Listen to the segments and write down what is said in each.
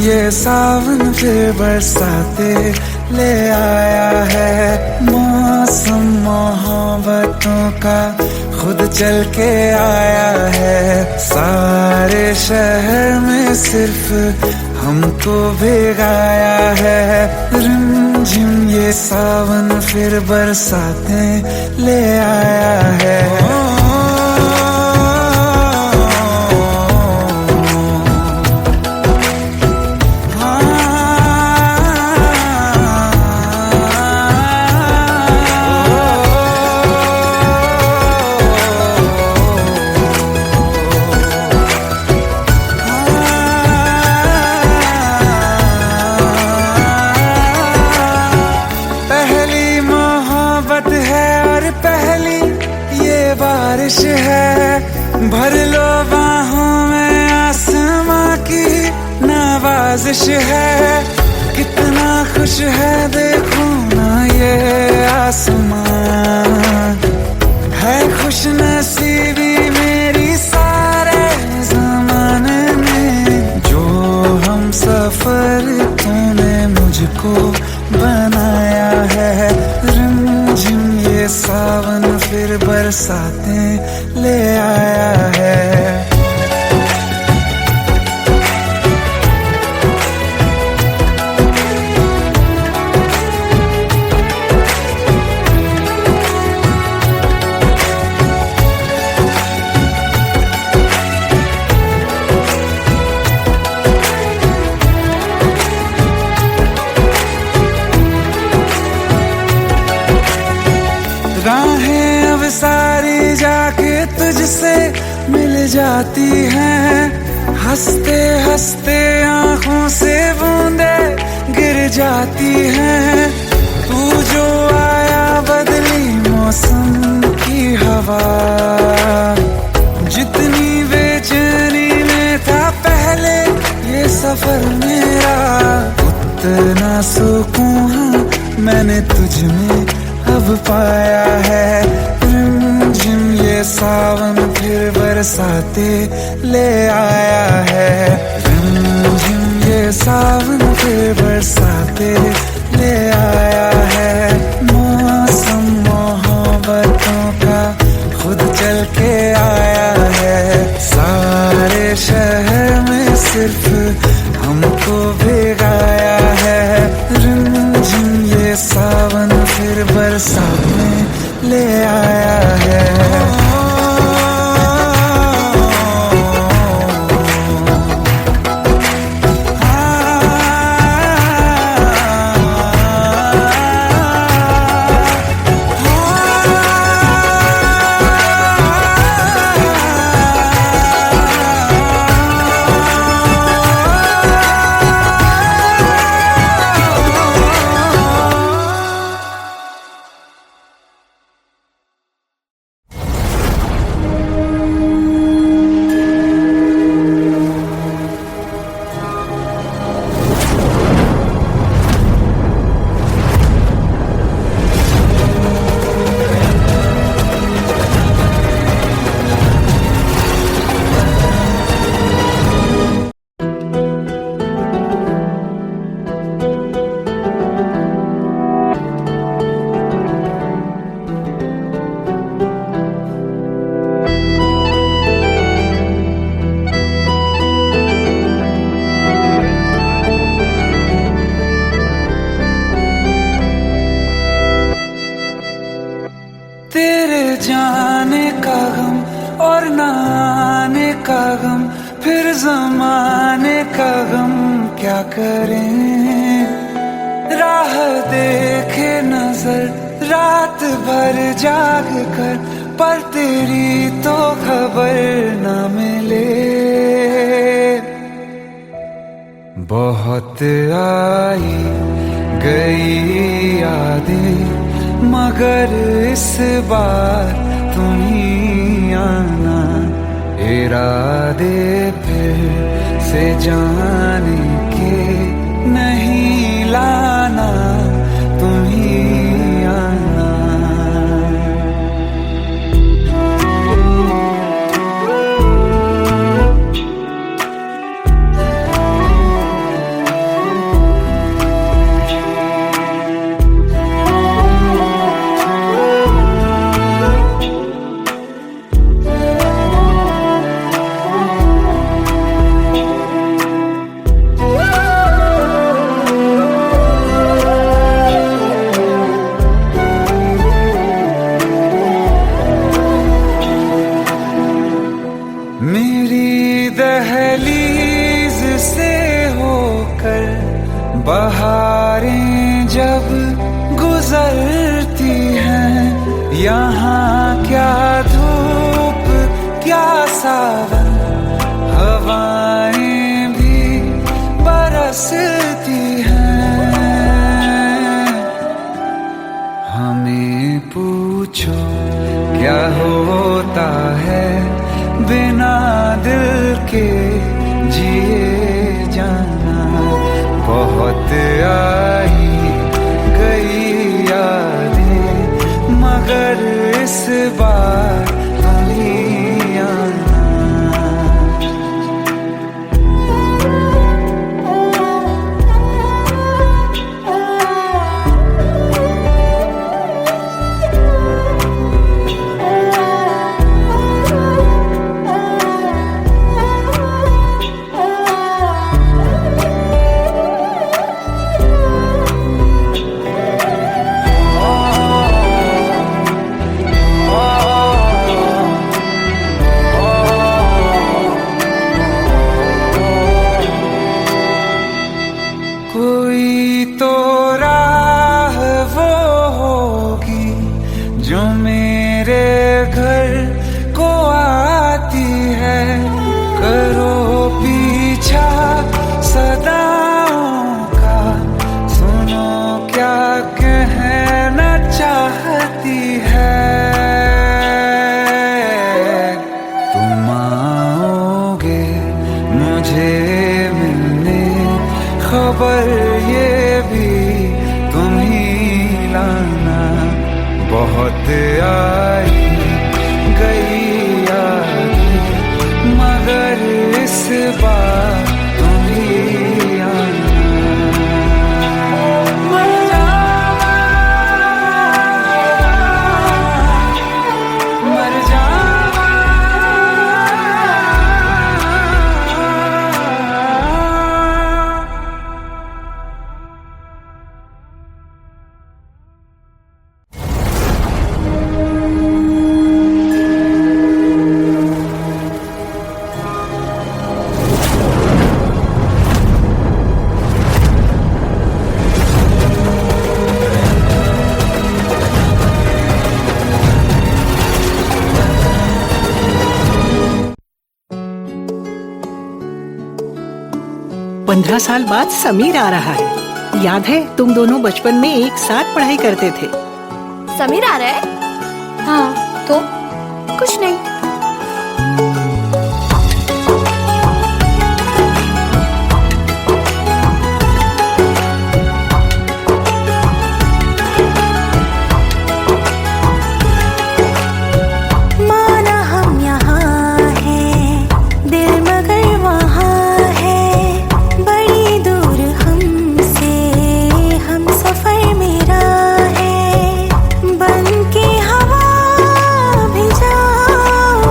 ये सावन फिर बरसाते ले आया है। मौसम मोहब्बतों का खुद चल के आया है। सारे शहर में सिर्फ हमको भिगाया है। रिमझिम ये सावन फिर बरसाते ले आया है। बारिश है भर लो बाहों में, आसमां की नवाजिश है। कितना खुश है देखो ना ये आसमां, है खुश नसीबी मेरी सारे ज़माने में। जो हम सफर तूने मुझको बनाया है। रिमझिम ये सावन फिर बरसाते ले आया है। राहें अब सारी जाके तुझसे मिल जाती हैं। हंसते हंसते आंखों से बूंदे गिर जाती हैं। तू जो आया बदली मौसम की हवा, जितनी बेचैनी में था पहले ये सफर मेरा, उतना सुकून मैंने तुझ में अब पाया है। रिमझिम ये सावन फिर बरसाते ले आया है। रिमझिम ये सावन फिर बरसाते ले आया है। मौसम मोहब्बतों का खुद चल के आया है। सारे शहर में सिर्फ हमको भिगाया है। रिमझिम ये सावन फिर बरसाते ले आया है। जाने का गम और न आने का गम, फिर ज़माने का गम क्या करें। राह देखे नजर रात भर जाग कर, पर तेरी तो खबर न मिले। बहुत आई गई यादें मगर इस बार तुम ही आना। इरादे फिर से जाने के नहीं लाना, तुम ही आना। यहाँ क्या धूप क्या सावन, हवाएं भी बरसती हैं। हमें पूछो क्या होता है बिना दिल के जिए जाना। बहुत आई गई यादें मगर इस बार तुम ही आना। कोई तो राह वो होगी जो मेरे घर को आती है। करो पीछा सदाओं का, सुनो क्या कहना चाहती है। तुम आओगे मुझे मिलने, खबर ये भी तुम ही लाना। बहुत आई गई यादें मगर इस बार तुम ही आना। मर जावा, मर जावा। पंद्रह साल बाद समीर आ रहा है। याद है तुम दोनों बचपन में एक साथ पढ़ाई करते थे। समीर आ रहा है? हाँ तो कुछ नहीं। बन के हवा भी जाओ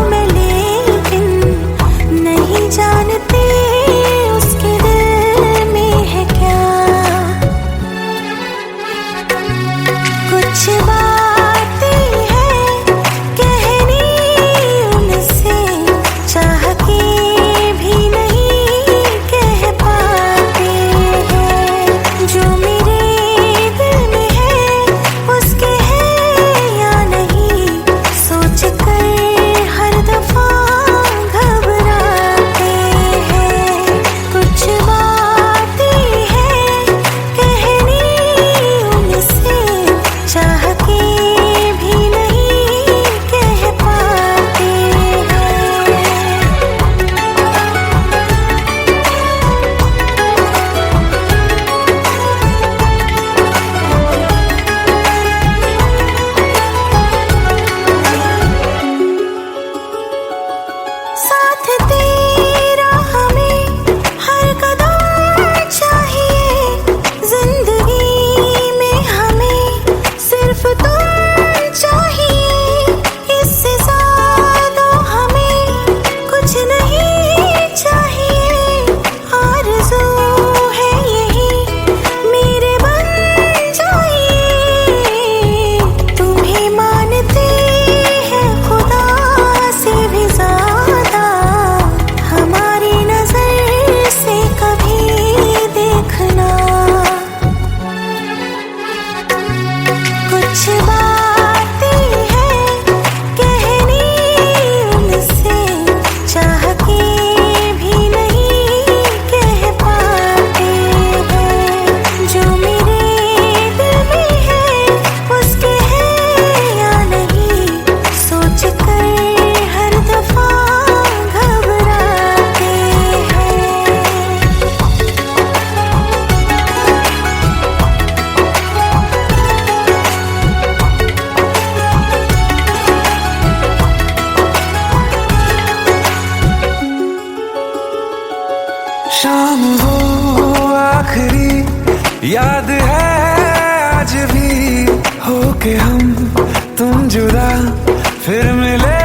फिर मिले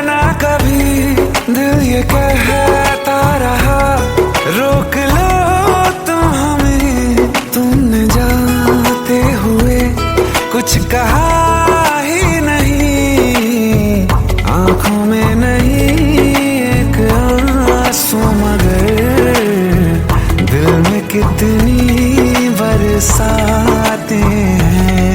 ना कभी, दिल ये कहता रहा रोक लो तुम हमें, तुमने जाते हुए कुछ कहा ही नहीं, आंखों में नहीं एक आंसू मगर दिल में कितनी बरसाते हैं।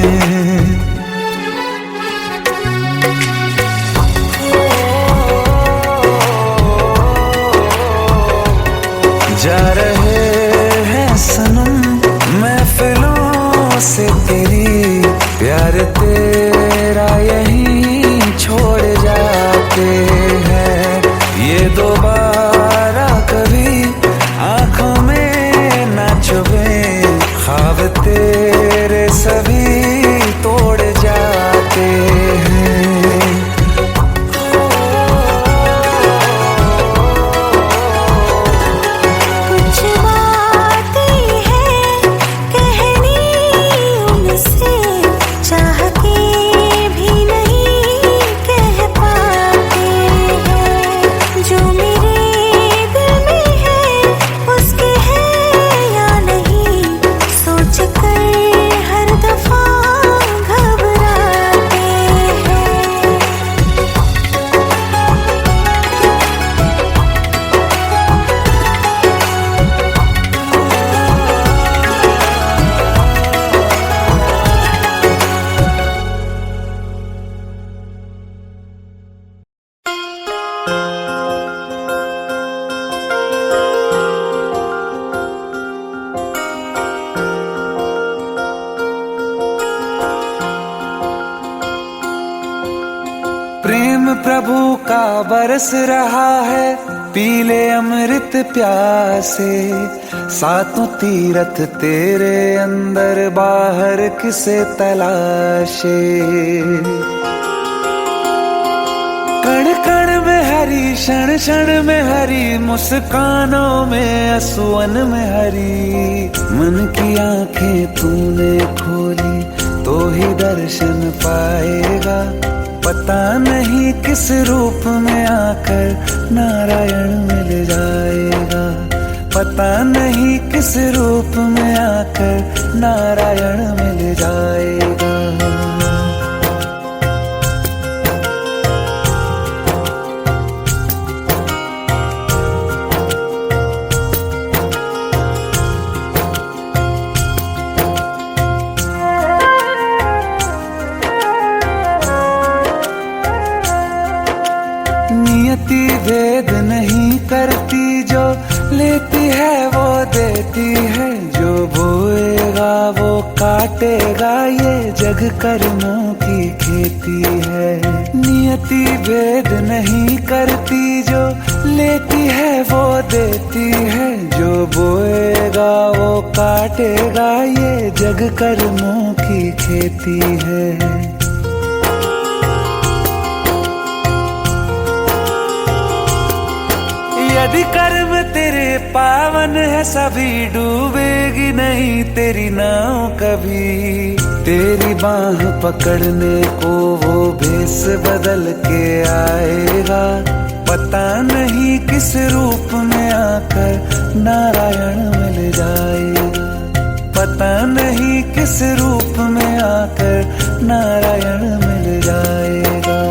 जा रहे हैं सनम महफिलों से तेरी, प्यार तेरा यहीं छोड़ जाते हैं, ये दोबारा कभी आंखों में ना चुभे, ख्वाब तेरे सभी तोड़ जाते हैं। कुछ बातें हैं कहनी उनसे, चाह के भी नहीं कह पाते हैं, जो मेरे दिल में है उसके है या नहीं, सोच कर हर दफा घबराते हैं। प्रेम प्रभु का बरस रहा है, पीले अमृत प्यासे, सातों तीरथ तेरे अंदर बाहर किसे तलाशे, कण कण में हरी, क्षण क्षण में हरी, मुस्कानों में असुवन में हरी, मन की आंखें तूने खोली तो ही दर्शन पाएगा, पता नहीं किस रूप में आकर नारायण मिल जाएगा, पता नहीं किस रूप में आकर नारायण मिल जाएगा। नियति भेद नहीं करती, जो लेती है वो देती है, जो बोएगा वो काटेगा, ये जग कर्मों की खेती है। नियति भेद नहीं करती, जो लेती है वो देती है, जो बोएगा वो काटेगा, ये जग कर्मों की खेती है। यदि कर्म तेरे पावन है सभी, डूबेगी नहीं तेरी नाव कभी, तेरी बाह पकड़ने को वो भेष बदल के आएगा, पता नहीं किस रूप में आकर नारायण मिल जाएगा, पता नहीं किस रूप में आकर नारायण मिल जाएगा।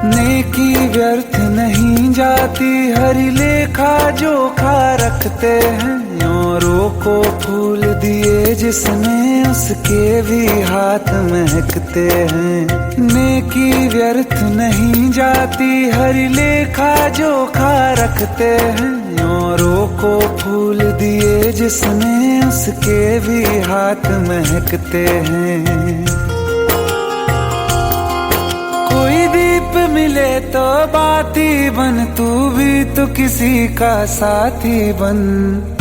नेकी व्यर्थ नहीं जाती, हरि लेखा जोखा रखते हैं, औरों को फूल दिए जिसने उसके भी हाथ महकते हैं। नेकी व्यर्थ नहीं जाती, हरि लेखा जोखा रखते हैं, औरों को फूल दिए जिसने उसके भी हाथ महकते हैं। कोई दीप मिले तो बाती बन, तू भी तो किसी का साथी बन,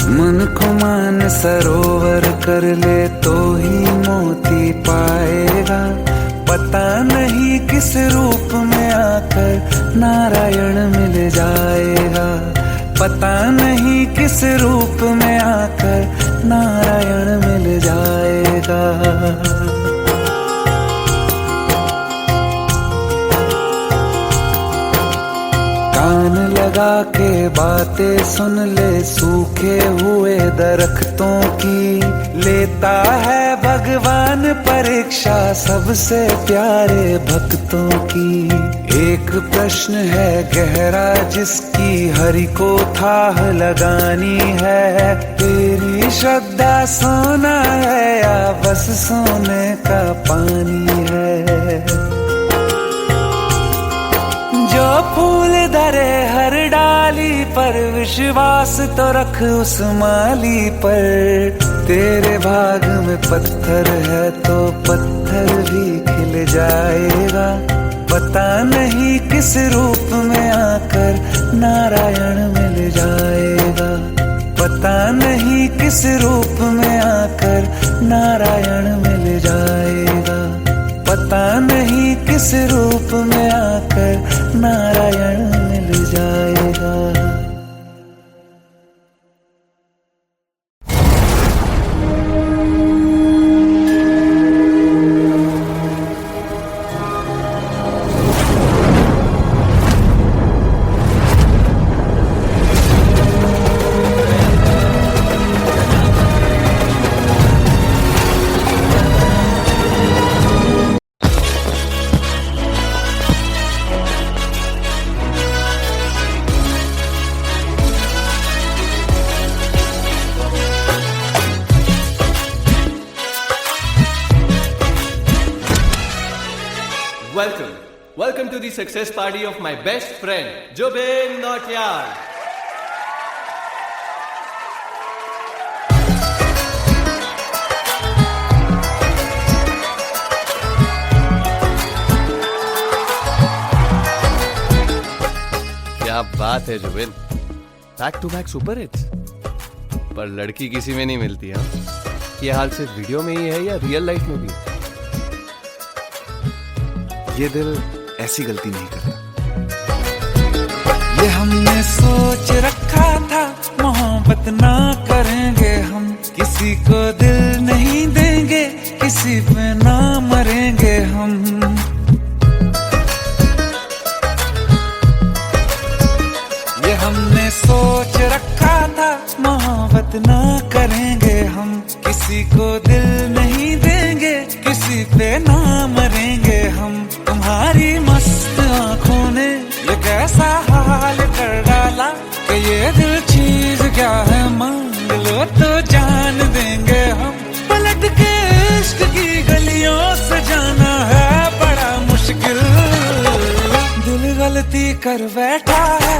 मन को मान सरोवर कर ले तो ही मोती पाएगा। पता नहीं किस रूप में आकर नारायण मिल जाएगा। पता नहीं किस रूप में आकर नारायण मिल जाएगा। कान लगा के बातें सुन ले सूखे हुए दरख्तों की। लेता है भगवान परीक्षा सबसे प्यारे भक्तों की। एक प्रश्न है गहरा जिसकी हरि को थाह लगानी है। तेरी श्रद्धा सोना है या बस सोने का पानी है। जो फूल धरे हर डाली पर विश्वास तो रख उस माली पर। तेरे भाग में पत्थर है तो पत्थर भी खिल जाएगा। पता नहीं किस रूप में आकर नारायण मिल जाएगा। पता नहीं किस रूप में आकर नारायण मिल जाएगा। पता नहीं किस रूप में आकर नारायण मिल जाएगा। Welcome to the success party of my best friend, Jobin Nautiyal. क्या बात है Zubin, back to back super hits. पर लड़की किसी में नहीं मिलती। हाँ, ये हाल सिर्फ वीडियो में ही है या रियल लाइफ में भी है? ये दिल ऐसी गलती नहीं करता। ये हमने सोच रखा था मोहब्बत ना करेंगे हम। किसी को दिल नहीं देंगे, किसी पे ना मरेंगे हम। ये हमने सोच रखा था मोहब्बत ना करेंगे हम। किसी को दिल नहीं देंगे, किसी पे ना मरेंगे हम। तुम्हारी मस्त आंखों ने ये कैसा हाल कर डाला कि ये दिल चीज क्या है मांग लो तो जान देंगे हम। पलट के इश्क की गलियों से जाना है बड़ा मुश्किल। दिल गलती कर बैठा है,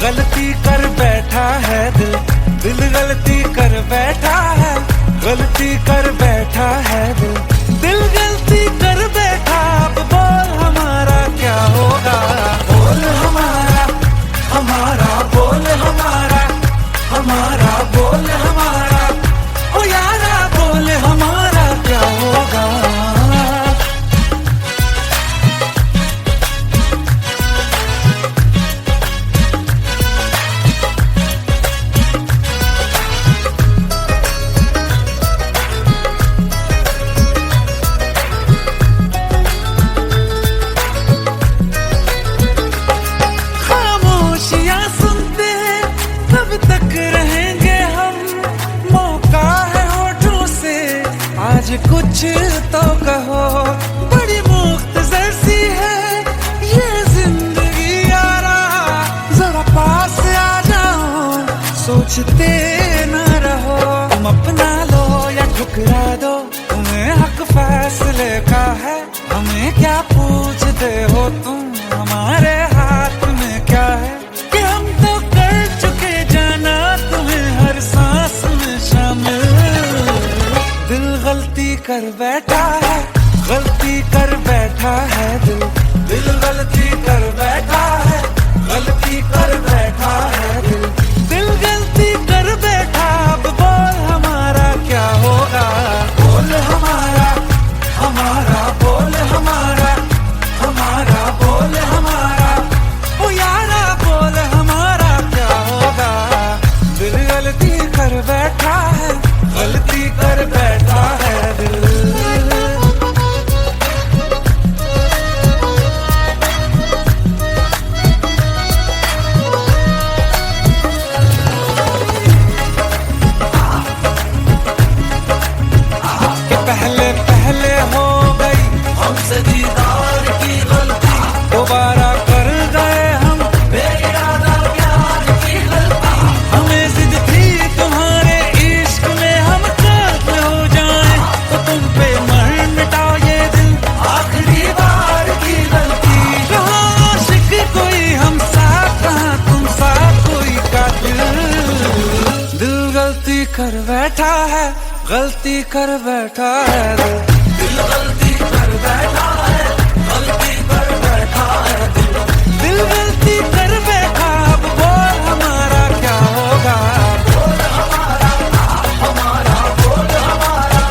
गलती कर बैठा है दिल। दिल गलती कर बैठा है, गलती कर बैठा है दिल। दिल गलती कर बैठा, अब बोल हमारा क्या होगा। बोल हमारा, हमारा बोल हमारा, हमारा बोल हमारा। ओ यारा बोल हमारा क्या होगा। कुछ तो कहो, बड़ी मुख्तसर सी है ये जिंदगी यारा। जरा पास आ जाओ, सोचते न रहो। तुम अपना लो या ठुकरा दो, तुम्हें हक फैसले का है। हमें क्या पूछते हो तुम, हमारे हाथ में क्या है। कि हम तो कर चुके जाना तुम्हें हर सांस में शामिल। दिल गलती कर बैठा है, गलती कर बैठा है दिल। दिल गलती कर बैठा है, गलती कर बैठा है दिल। दिल गलती कर बैठा, अब बोल हमारा क्या होगा। बोल हमारा, हमारा बोल हमारा, हमारा बोल हमारा, ओ यारा बोल हमारा क्या होगा। दिल गलती कर बैठा है, गलती कर बैठा है दिल। पहले पहले हो गई हमसे दीदार की गलती, दोबारा कर गए हम बेइरादा प्यार की गलती। हमें जिद थी तुम्हारे इश्क में हम कायल हो जाएं, तो तुम पे मर मिटा ये दिल आखिरी बार की गलती। कहाँ आशिक कोई हम साथ, कहाँ तुम साथ कोई कातिल। दिल गलती कर बैठा है, गलती कर बैठा है दिल गलती कर बैठा है, गलती कर बैठा है दिल गलती कर बैठा। अब बोल हमारा क्या होगा। बोल हमारा, हमारा बोल हमारा,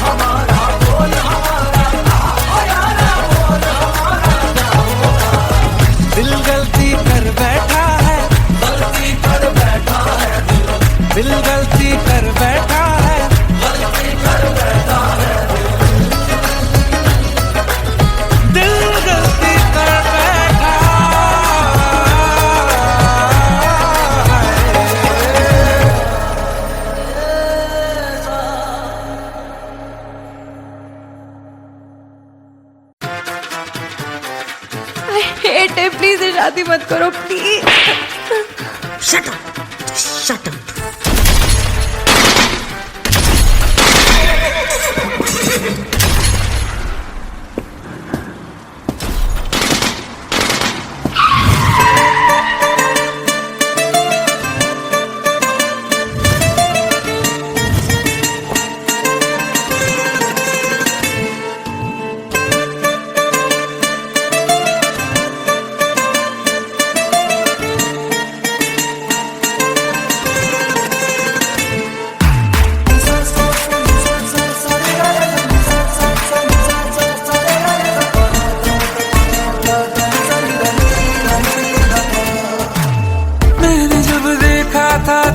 हमारा बोल हमारा, ओ यारा बोल हमारा क्या होगा। दिल गलती कर बैठा है, गलती कर बैठा है दिल गलती कर बैठा है, गलती कर बैठा है दिल गलती कर बैठा आई हेट है, प्लीज शादी मत करो please. Shut up, shut up.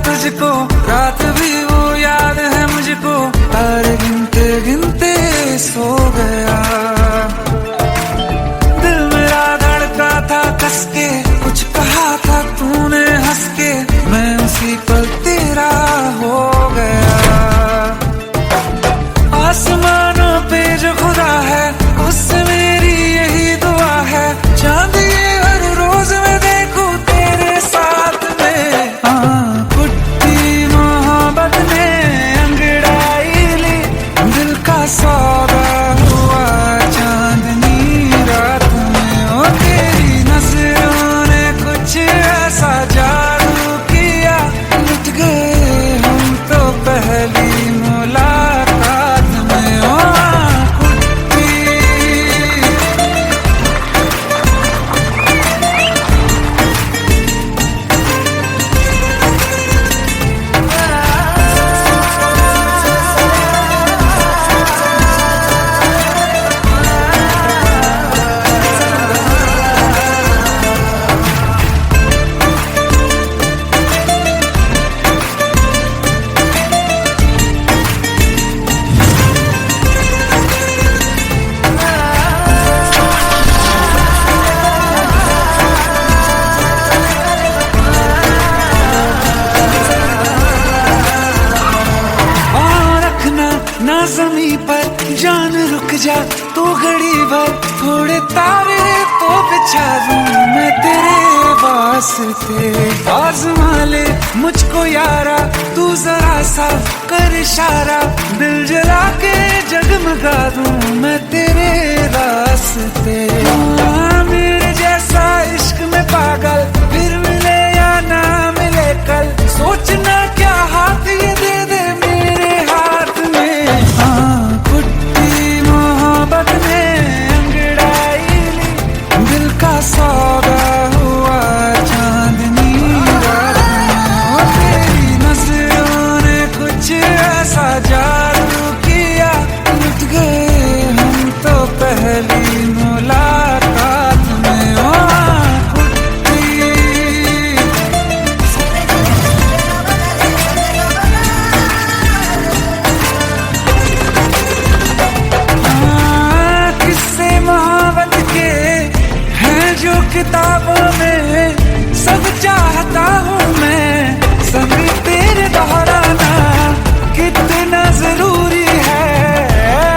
तुझको रात भी वो याद है मुझको, तारे गिनते गिनते सो गया। दिल मेरा धड़का था कस के, कुछ कहा था तूने हंस के, मैं उसी पल तेरा हो गया। आसमानों पे जो खुदा है उससे मेरी यही दुआ है, चांद ये हर रोज मैं देखूं तेरे साथ में। सौदा हुआ चांदनी रात में, ओ तेरी नजरों ने कुछ ऐसा जादू किया, लुट गए हम तो पहली मुलाकात में। ओ कुट्टी ज़मीं पर जान रुक जा तू घड़ी भर, थोड़े तारे तो बिछा दूं मैं तेरे वास्ते। आज़मा ले मुझको यारा तू जरा सा कर इशारा, दिल जला के जगमगा दूं मैं तेरे रास्ते। मेरे जैसा इश्क में पागल फिर मिले या ना मिले कल, सोचना क्या हाथ ये दे दे मेरे हाथ में। हाँ कुट्टी मोहब्बत में अंगड़ाई ली, दिल का सौदा हुआ चांदनी रात में। तेरी नजर किताबों में सब चाहता हूँ मैं, संग तेरे दोहराना कितना जरूरी है।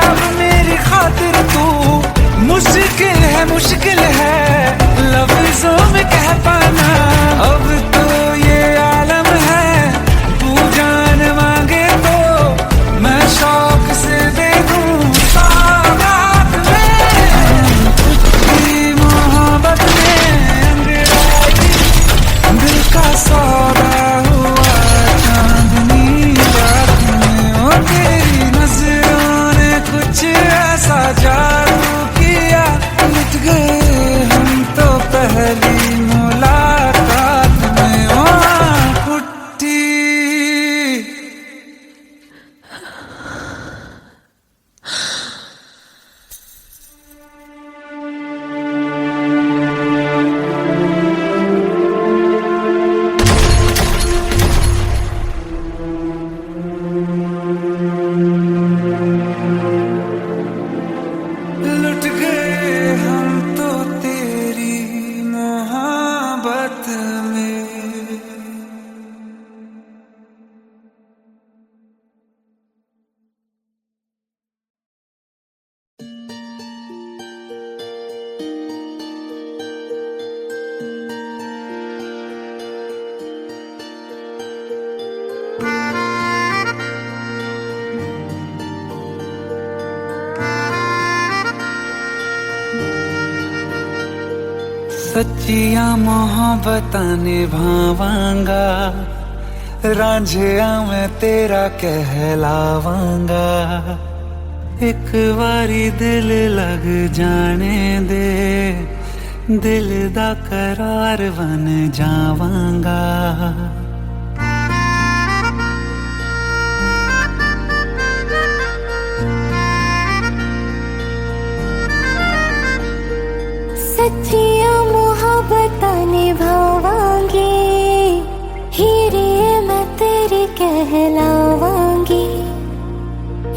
अब मेरी खातिर तू मुश्किल है लफ्जों में कह पाना। अब तो ये आलम है, तू जान मांगे तो मैं शौक से दे दूं सौगात में। तेरी मोहब्बत में अंगड़ाई दिल का सौदा हुआ चांदनी रात में। ओ तेरी नजरों ने कुछ ऐसा जादू किया, लुट गए हम तो पहली मुलाकात में। ओ कुट्टी लुट गए हम तो तेरी मोहब्बत में। सच्चिया मोहब्बतां निभावांगा, रांझिया मैं तेरा कहलावांगा। एक बारी दिल लग जाने दे, दिल दा करार बन जावांगा। सच्चिया मोहब्बतां निभावांगी, हीरे मैं तेरी कहलावांगी।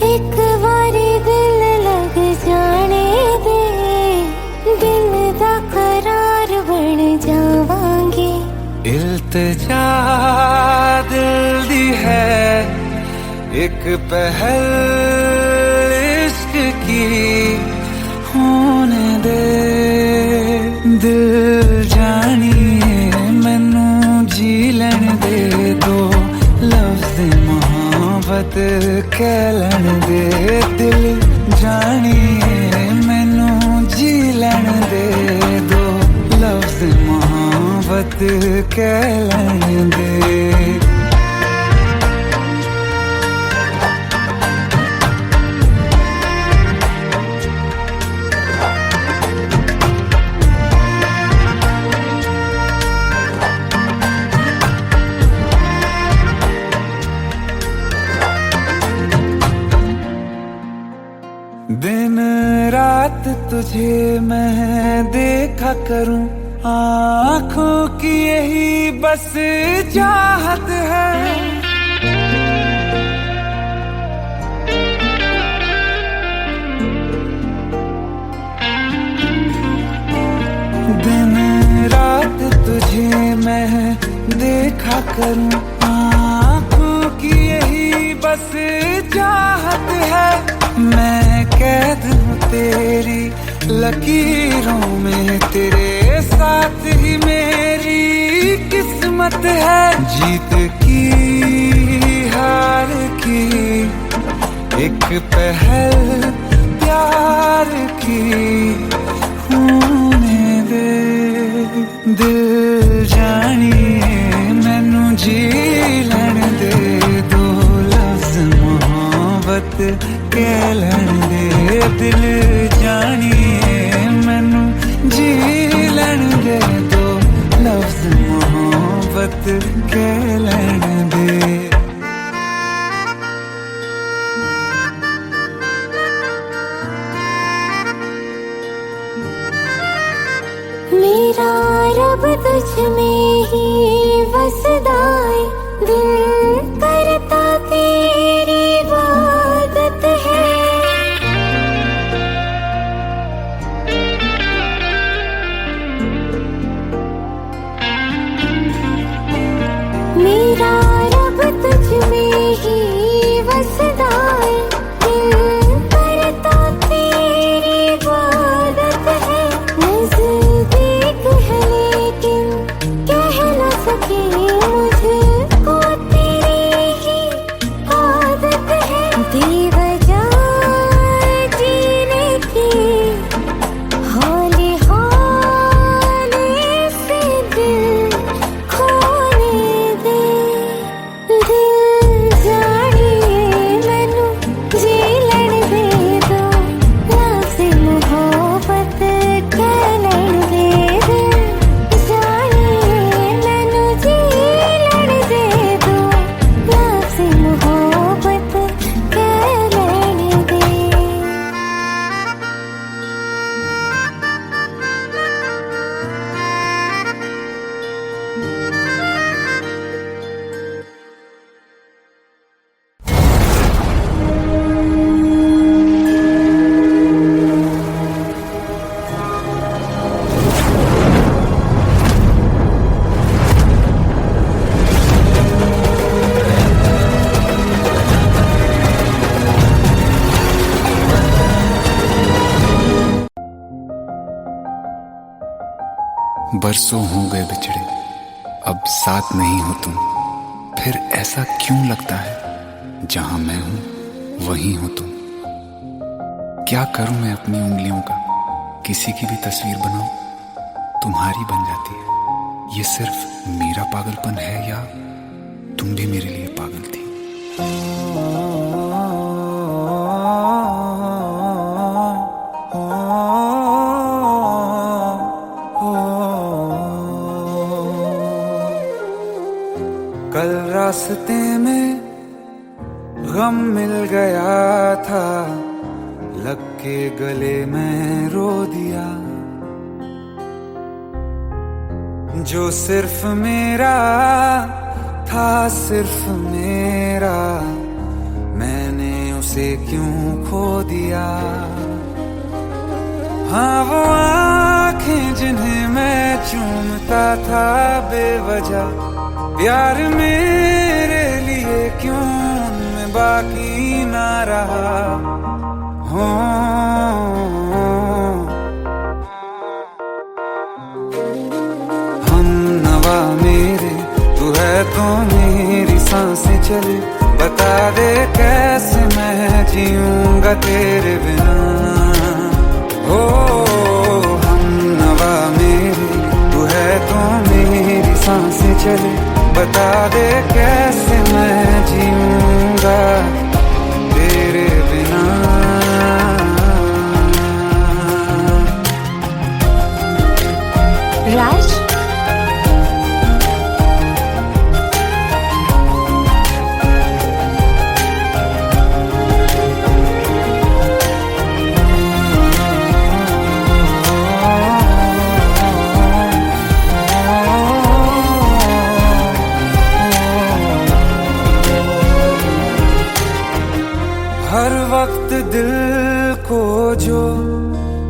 एक बारी दिल लग जाने दे, दिल दा करार बन जावांगी। इल्तिजा दिल दी है एक पहल इश्क की, होने दे दिल जानिए मैनू जी लैन दे दो। लफ्ज़ मोहब्बत कह लैन दे, दिल जानिए मैनू जी लैन दे दो। लफ्ज़ मोहब्बत कह लैन दे। दिन रात तुझे मैं देखा करूं, आँखों की यही बस चाहत है। दिन रात तुझे मैं देखा करूं, आँखों की यही बस चाहत है। मैं कैद हूँ तेरी लकीरों में, तेरे साथ ही मेरी किस्मत है। जीत की हार की एक पहल प्यार की, होने दे दिल जानिए मैनू जी लैन दे दो। लफ्ज़ मोहब्बत कह लैन दे, दिल जानिए मैनू जी लैन दे दो। लफ्ज़ मोहब्बत कह लैन दे। मेरा रब तुझ में ही वसदा है, दिल करता तेरी इबादत है। बरसों हो गए बिछड़े, अब साथ नहीं हो तुम। फिर ऐसा क्यों लगता है जहां मैं हूं वहीं हो तुम। क्या करूं मैं अपनी उंगलियों का, किसी की भी तस्वीर बनाऊं तुम्हारी बन जाती है। ये सिर्फ मेरा पागलपन है या तुम भी मेरे लिए पागल थी। कल रास्ते में गम मिल गया था, लग के गले में रो दिया। जो सिर्फ मेरा था, सिर्फ मेरा, मैंने उसे क्यों खो दिया। हाँ वो आंखें जिन्हें मैं चूमता था बेवजह, प्यार मेरे लिए क्यों उनमें बाकी ना रहा। हो हम नवा मेरे, तू है तो मेरी सांसें चले। बता दे कैसे मैं जीऊंगा तेरे बिना। हो हम नवा मेरे, तू है तो मेरी सांसें चले। बता दे कैसे मैं जीऊंगा तेरे बिना। राज, हर वक्त दिल को जो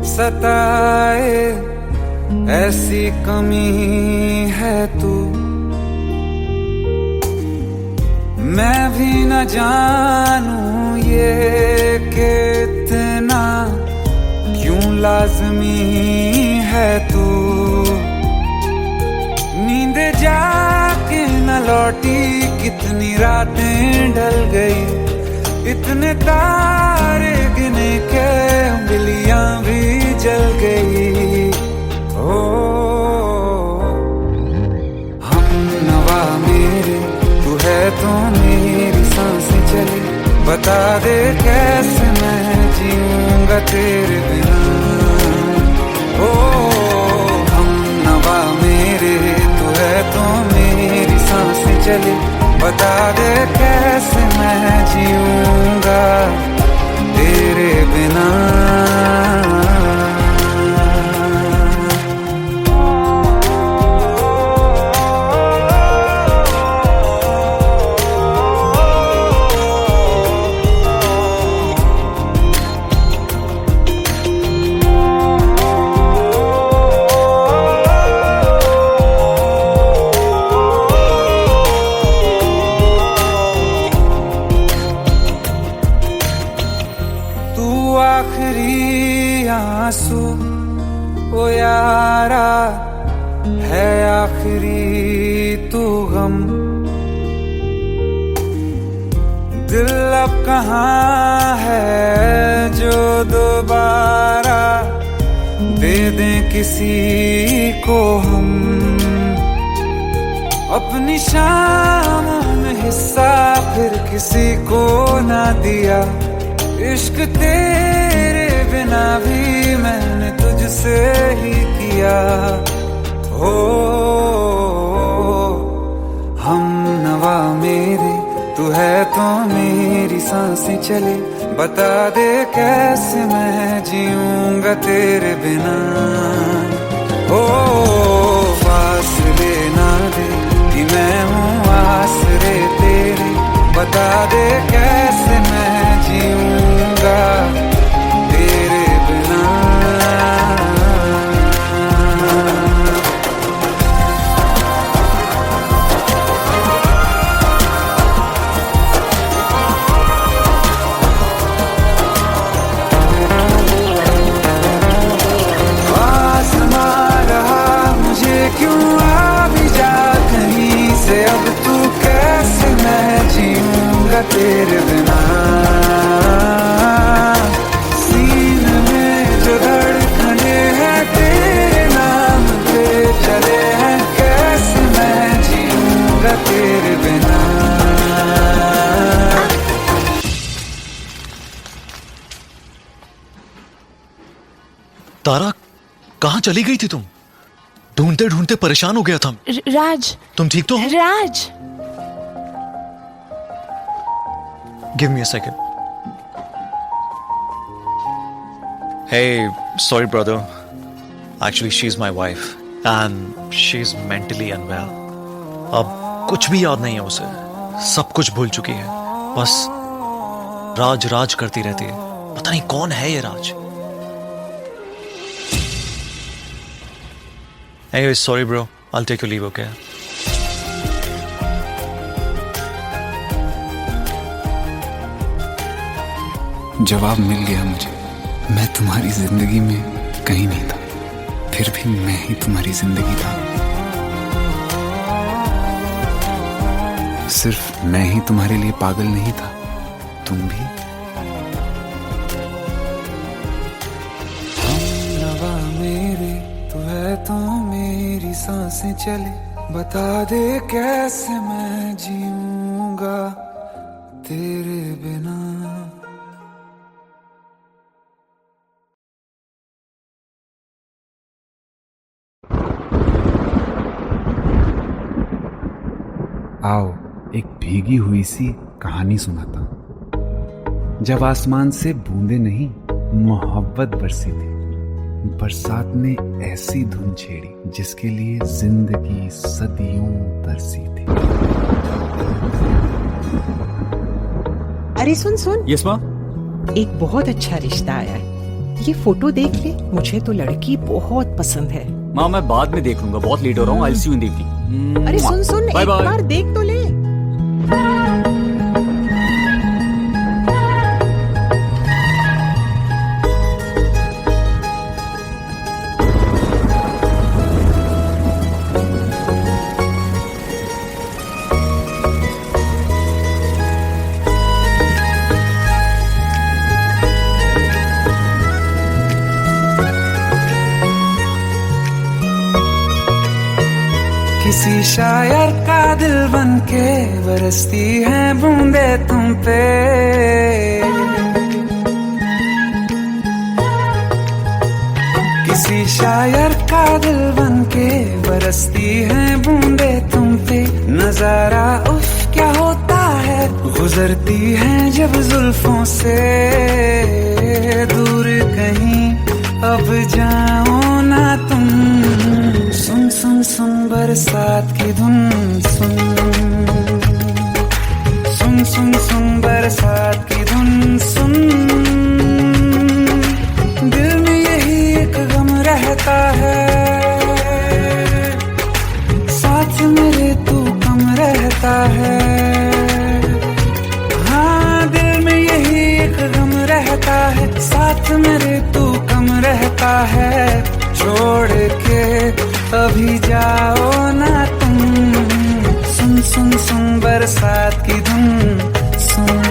सताए, ऐसी कमी है तू। मैं भी न जानूं ये कि इतना क्यों लाज़मी है तू। नींद जाके न लौटी, कितनी रातें ढल गई। इतने तारे गिने के उंगलियां भी जल गई। ओ हम नवा मेरे, तू है तो मेरी सांसें चली। बता दे कैसे मैं जीऊंगा तेरे बिना। ओ हम नवा मेरे, तू है तो मेरी सांसें चली। बता दे कैसे मैं जीऊंगा तेरे बिना। आखिरी आंसू ओ यारा है, आखिरी तू गम। दिल अब कहाँ है जो दोबारा दे दें किसी को हम। अपनी शामों में हिस्सा फिर किसी को ना दिया। इश्क तेरे बिना भी मैंने तुझसे ही किया। हो हम नवा मेरे, तू है तो मेरी सांसें चले। बता दे कैसे मैं जीऊंगा तेरे बिना। ओ फासले ना दे कि मैं हूँ आसरे तेरे। बता दे कैसे मैं जीऊंगा तेरे बिना। आसमां रहा मुझे तारा, कहाँ चली गई थी तुम? ढूंढते ढूंढते परेशान हो गया था। राज, तुम ठीक तो हो? Raj, give me a second. Hey, sorry brother. Actually, she's my wife and she's mentally unwell. अब कुछ भी याद नहीं है उसे, सब कुछ भूल चुकी है। बस राज राज करती रहती है। पता नहीं कौन है ये राज। Anyway, sorry bro. I'll take your leave, okay? जवाब मिल गया मुझे। मैं तुम्हारी जिंदगी में कहीं नहीं था, फिर भी मैं ही तुम्हारी जिंदगी था। सिर्फ मैं ही तुम्हारे लिए पागल नहीं था, तुम भी। हमनवा मेरे तू है तो मेरी सांसें चले, बता दे कैसे मैं जीऊंगा तेरे बिना। आओ एक भीगी हुई सी कहानी सुनाता हूं। जब आसमान से बूंदे नहीं मोहब्बत बरसी थी, बरसात ने ऐसी धुन छेड़ी जिसके लिए जिंदगी सदियों तरसी थी। अरे सुन सुन। यस माँ। एक बहुत अच्छा रिश्ता आया है, ये फोटो देख ले। मुझे तो लड़की बहुत पसंद है। माँ मैं बाद में देख लूंगा, बहुत लेट हो रहा हूँ। आई सी यू इन द इवनिंग। अरे सुन सुन, एक बार देख तो ले। किसी शायर का दिल बनके बरसती है बूंदे तुम पे। किसी शायर का दिल बनके बरसती है बूंदे तुम पे। नजारा उफ क्या होता है, गुजरती है जब जुल्फों से। दूर कहीं अब जाओ ना तुम, सुन सुन सुन बरसात की धुन। सुन सुन सुन सुन बरसात की धुन। सुन दिल में यही एक गम रहता है, साथ मेरे तू कम रहता है। हाँ दिल में यही एक गम रहता है, साथ मेरे तू कम रहता है। छोड़ के अभी जाओ ना तुम, सुन सुन सुन बरसात की धुन। सुन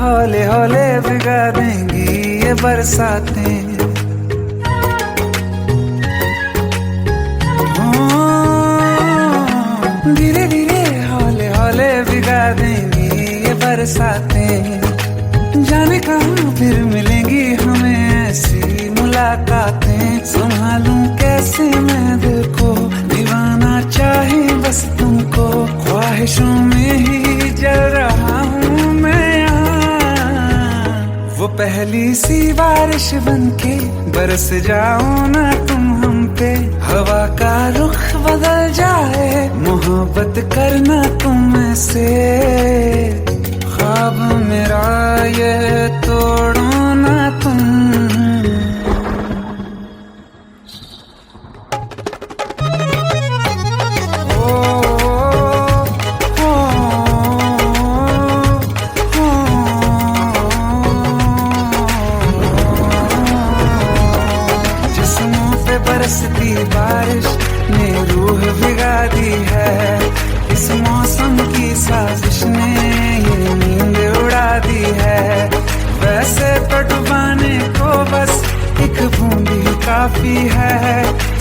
हौले हौले भिगा देंगी ये बरसातें। धीरे धीरे हौले हौले भिगा देंगी ये बरसातें। जाने कहाँ फिर मिलेंगी हमें ऐसी मुलाकातें। संभालूं कैसे मैं दिल को, दीवाना चाहे बस तुमको। ख्वाहिशों में ही जल रहा हूँ मैं यहाँ। वो पहली सी बारिश बनके बरस जाओ ना तुम हम पे। हवा का रुख बदल जाए, मोहब्बत करना तुम से। ख्वाब मेरा ये तोड़ो ना तुम। बरसती बारिश ने रूह भिगा दी है, इस मौसम की साजिश ने ये नींद उड़ा दी है। वैसे तो डुबाने को बस एक बूंद ही काफी है,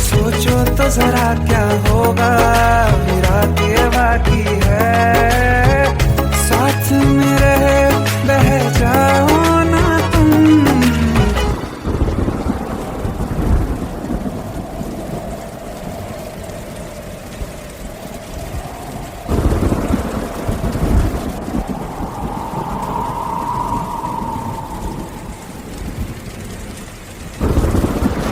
सोचो तो जरा क्या होगा अभी रात ये बाकी है। साथ में रहे बह जाओ ना तुम।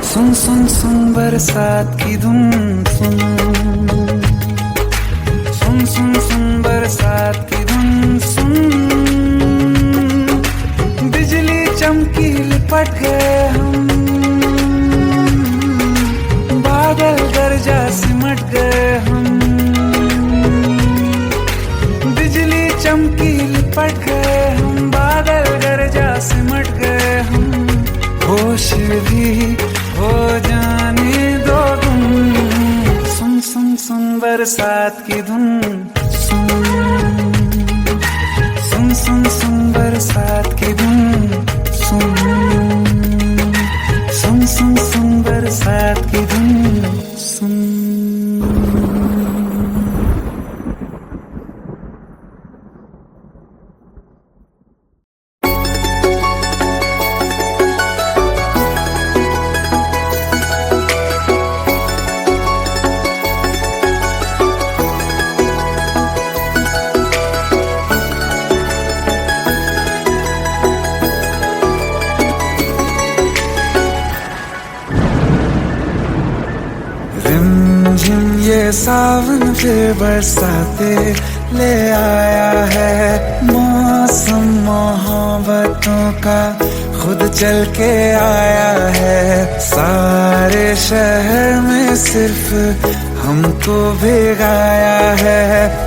सुन सुन सुन बरसात की धुन सुन, सुन सुन सुन बरसात की धुन सुन। बिजली चमकी लिपट गए हम, बादल गरजा सिमट गए हम। बिजली चमकी लिपट गए हम, बादल गरजा सिमट गए हम। होश भी हो जाने दो तुम। सुन सुन सुन बरसात की धुन सुन, सुन सुन सुन बरसात की धुन सुन, सुन सुन सुन बरसात की धुन सुन। रिमझिम ये सावन फिर बरसाते ले आया है, मौसम मोहब्बतों का खुद चल के आया है। सारे शहर में सिर्फ हमको भिगाया है।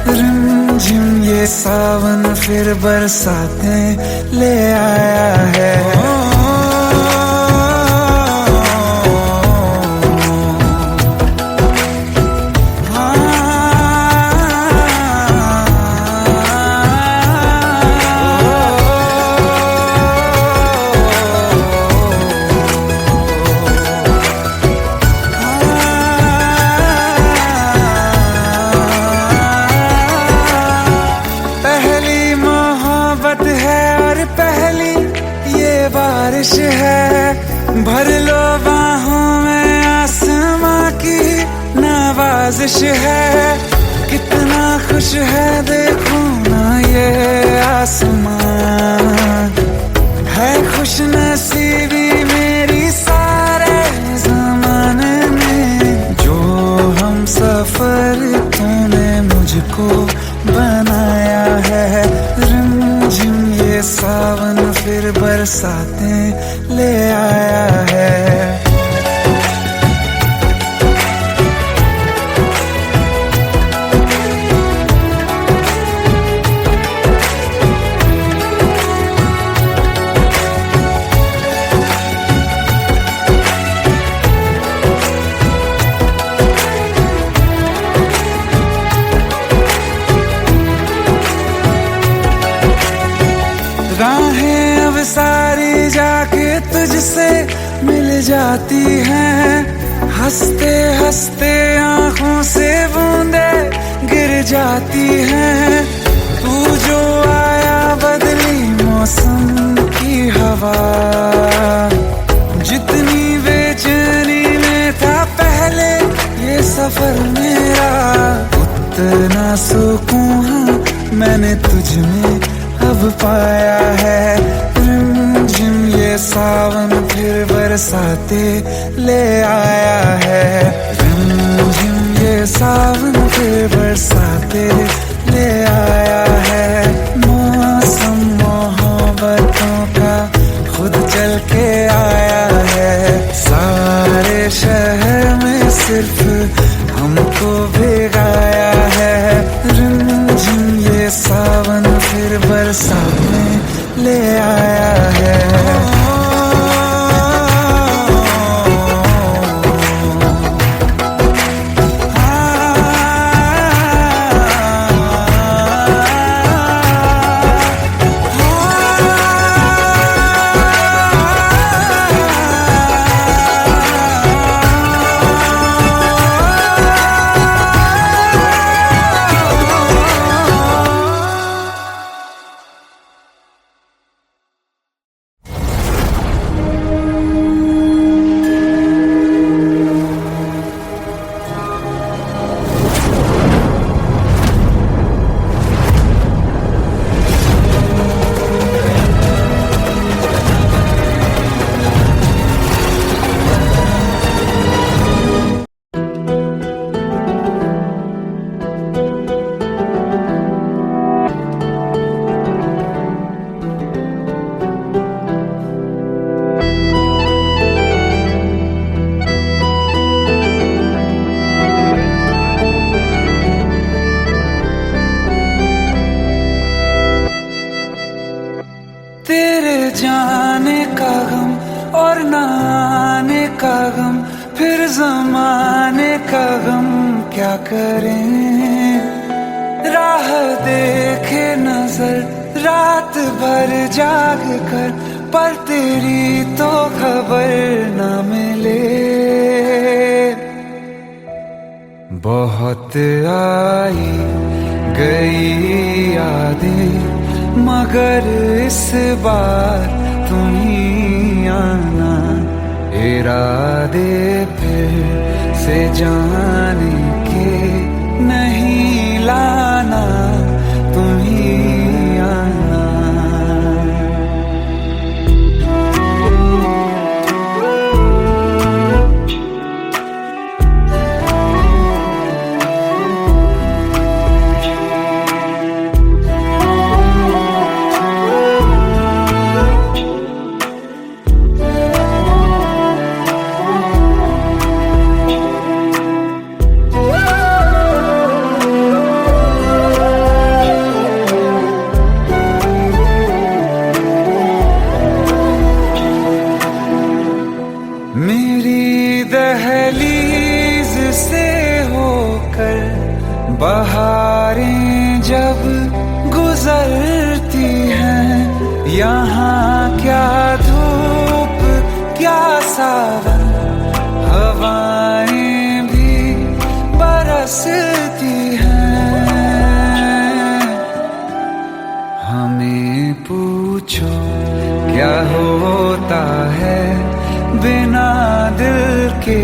रिमझिम ये सावन फिर बरसाते ले आया है। बारिश है भर लो बाहों में, आसमां की नवाजिश है। कितना खुश है देखो ना ये आसमां, है खुश नसीबी मेरी सारे ज़माने में। जो हम सफर तूने मुझको बनाया है। रिमझिम ये सावन फिर बरसाते ले आया है। राहें अब सारी जाके तुझसे मिल जाती हैं, हंसते हंसते आंखों से बूंदे गिर जाती हैं। तू जो आया बदली मौसम की हवा, जितनी बेचैनी में था पहले ये सफर मेरा, उतना सुकून मैंने तुझ में अब पाया है। रिमझिम ये सावन फिर बरसाते ले आया है। रिमझिम ये सावन फिर बरसाते ले आया है। मौसम मोहब्बत साथ में ले आया है। तेरे जाने का गम और न आने का गम, फिर जमाने का गम क्या करें। राह देखे नजर रात भर जाग कर, पर तेरी तो खबर न मिले। बहुत आई गई यादें, मगर इस बार तुम ही आना। इरादे फिर से जाने के नहीं लाना, तुम ही आना। मेरी दहलीज से होकर बहारें जब गुजरती हैं, यहाँ क्या धूप क्या सावन, हवाएं भी बरसती हैं। हमें पूछो क्या होता है बिना दिल के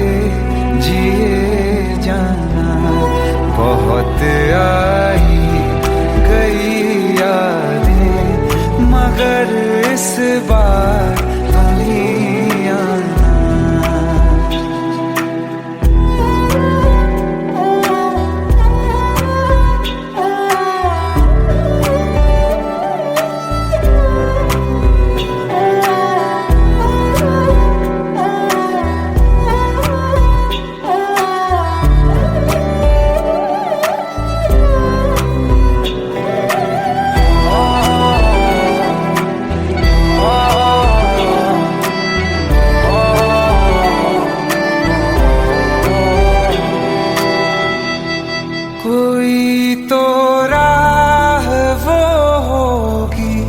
जिए जाना। बहुत आई गई यादें, मगर इस बार तुम ही आना। कोई तो राह वो होगी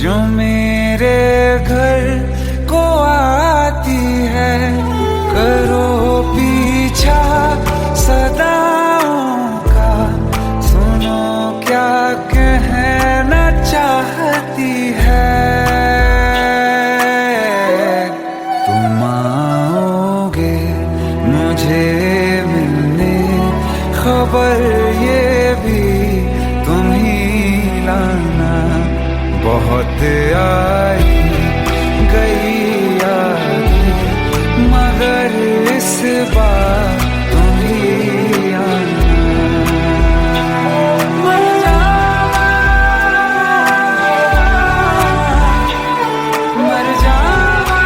जो मेरे घर को आती है। करो पीछा सदाओं का, सुनो क्या कहना चाहती है। तुम आओगे मुझे मिलने, खबर ये भी तुम ही लाना। बहुत आई गई यादें, मगर इस बार तुम ही आना। मर जावा, मर जावा।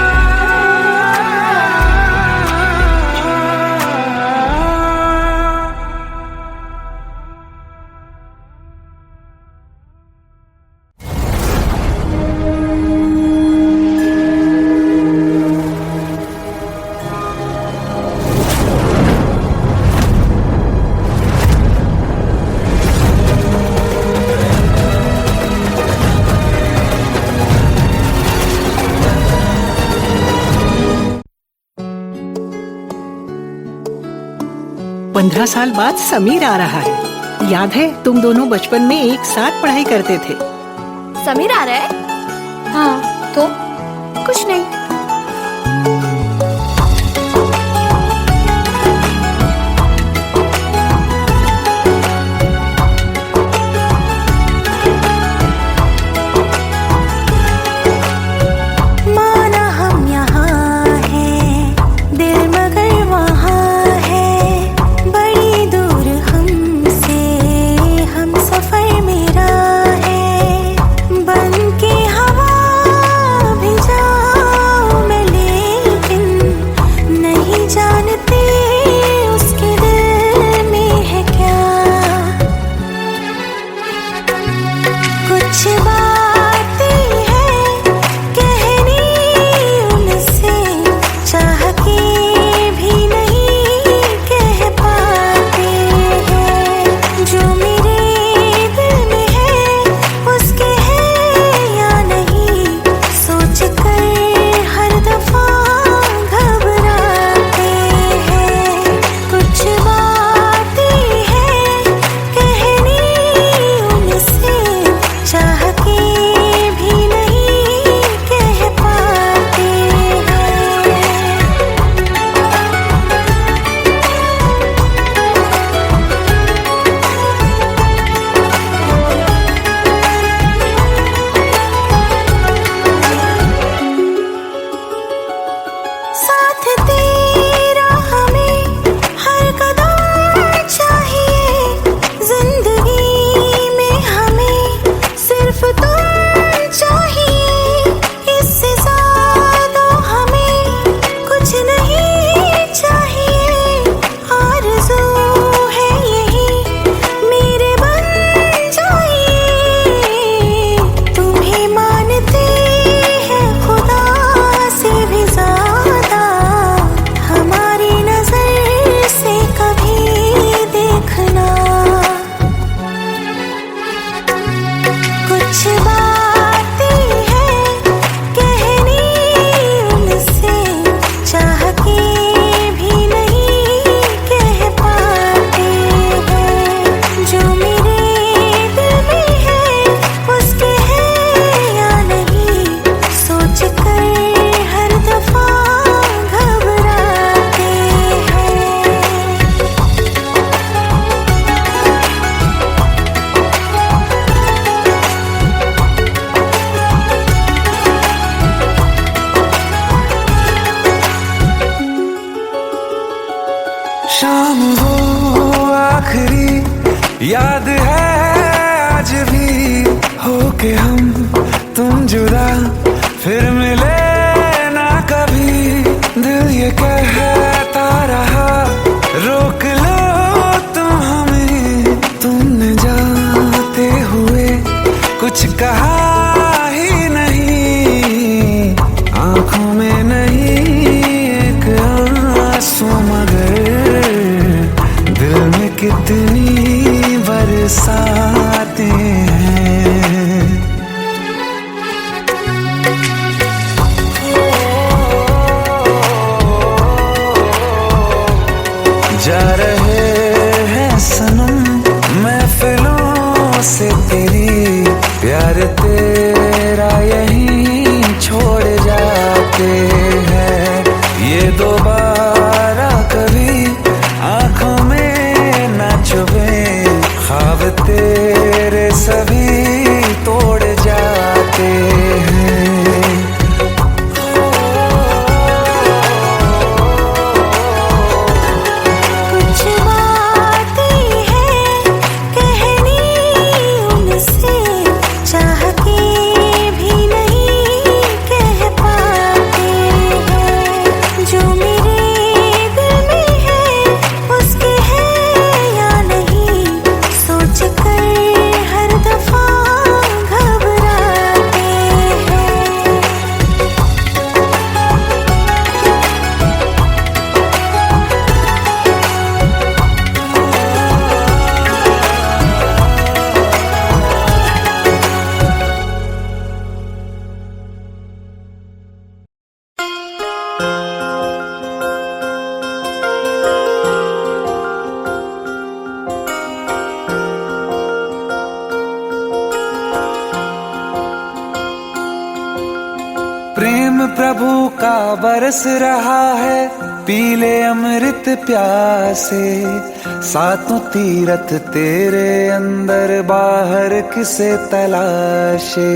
15 साल बाद समीर आ रहा है। याद है तुम दोनों बचपन में एक साथ पढ़ाई करते थे। समीर आ रहा है? हाँ तो कुछ नहीं। माना हम यहाँ हैं, दिल मगर वहाँ है, बड़ी दूर हमसे हम सफर मेरा है। बन के हवा भी जाऊं मैं, लेकिन नहीं जानते उसके दिल में है क्या। कुछ बातें हैं कहनी उनसे, चाह के भी नहीं कह पाते हैं। जो मेरे दिल में है उसके है या नहीं, सोच कर हर दफा घबराते हैं। कुछ बातें हैं कहनी उनसे, चाह के भी नहीं कह पाते हैं। साथ तेरा हमें हर कदम चाहिए, जिंदगी में हमें सिर्फ तुम चाहिए। इससे ज्यादा हमें कुछ नहीं चाहिए। आरज़ू है यही मेरे बन जाइए, तुम्हें मानते हैं खुदा से भी ज्यादा। हमारी नजर से कभी देखना। कुछ बातें हैं कहनी उनसे, चाह के भी नहीं कह पाते हैं। जो मेरे दिल में है उसके है या नहीं, सोच कर हर दफा घबराते हैं। शाम वो आखिरी याद है आज भी, होके हम तुम जुदा फिर मिले ना कभी। दिल ये कहता रहा रोक लो तुम हमें, तुमने जाते हुए कुछ कहा ही नहीं। आंखों में नहीं एक आंसू, मगर दिल में कितनी बरसाते हैं। प्रेम प्रभु का बरस रहा है, पीले अमृत प्यासे। सातों तीरथ तेरे अंदर, बाहर किसे तलाशे।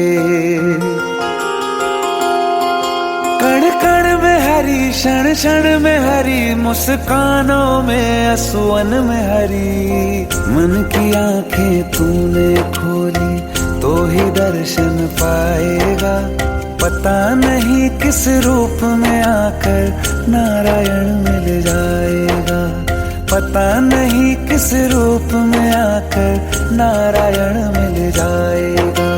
कण कण में हरी, क्षण क्षण में हरी, मुस्कानों में असुवन में हरी। मन की आंखें तूने खोली तो ही दर्शन पाएगा। पता नहीं किस रूप में आकर नारायण मिल जाएगा। पता नहीं किस रूप में आकर नारायण मिल जाएगा।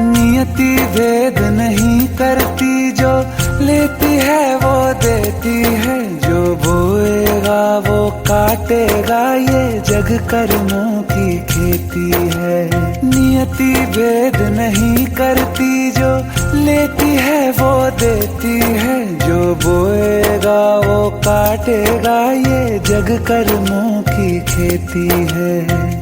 नियति भेद नहीं करती, जो लेती है वो देती है। जो बोएगा वो काटेगा, ये जग कर्मों की खेती है। नियति भेद नहीं करती, जो लेती है वो देती है। जो बोएगा वो काटेगा, ये जग कर्मों की खेती है।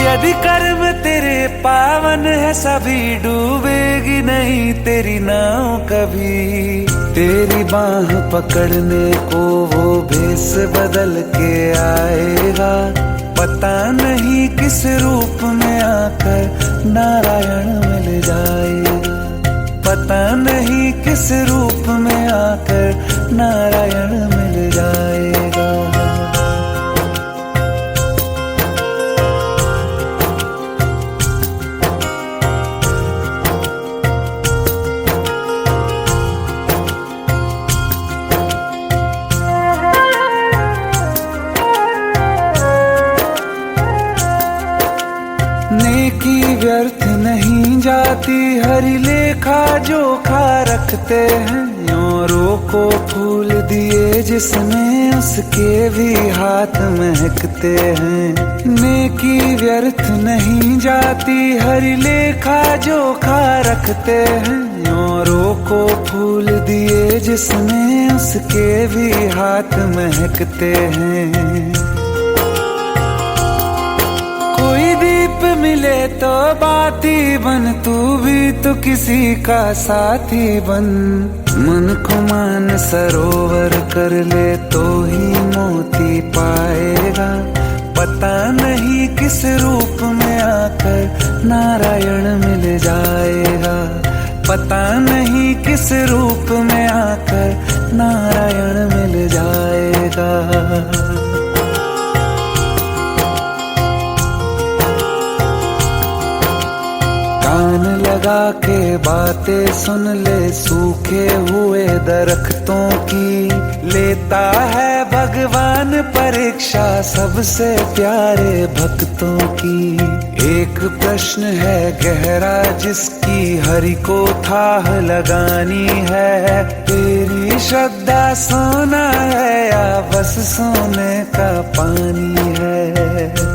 यदि कर्म तेरे पावन है, सभी डूबेगी नहीं तेरी नाव कभी। तेरी बाह पकड़ने को वो भेष बदल के आएगा। पता नहीं किस रूप में आकर नारायण मिल जाएगा। पता नहीं किस रूप में आकर नारायण मिल जाएगा। नेकी व्यर्थ नहीं जाती, हरि लेखा जोखा रखते हैं। औरों को फूल दिए जिसने, उसके भी हाथ महकते हैं। नेकी व्यर्थ नहीं जाती, हरि लेखा जोखा रखते हैं। औरों को फूल दिए जिसने, उसके भी हाथ महकते हैं। कोई दीप मिले तो बाती बन, तू भी तो किसी का साथी बन। मन को मान सरोवर कर ले तो ही मोती पाएगा। पता नहीं किस रूप में आकर नारायण मिल जाएगा। पता नहीं किस रूप में आकर नारायण मिल जाएगा। कान लगा के बातें सुन ले, सूखे हुए दरख्तों की। लेता है भगवान परीक्षा सबसे प्यारे भक्तों की। एक प्रश्न है गहरा जिसकी हरि को थाह लगानी है। तेरी श्रद्धा सोना है या बस सोने का पानी है।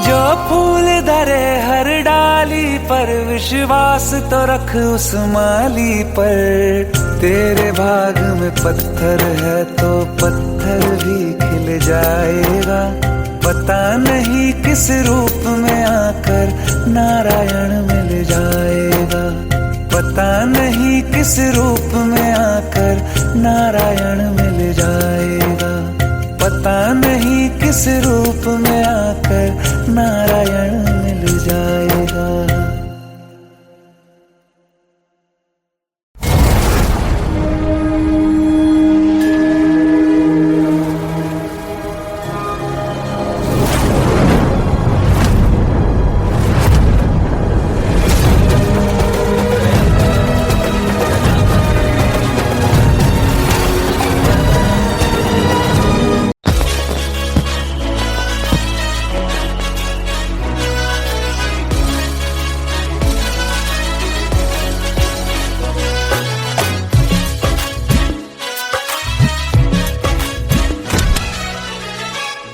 जो फूल धरे हर डाली पर, विश्वास तो रख उस माली पर। तेरे भाग में पत्थर है तो पत्थर भी खिल जाएगा। पता नहीं किस रूप में आकर नारायण मिल जाएगा। पता नहीं किस रूप में आकर नारायण मिल जाएगा। पता नहीं किस रूप में आकर नारायण मिल जाएगा।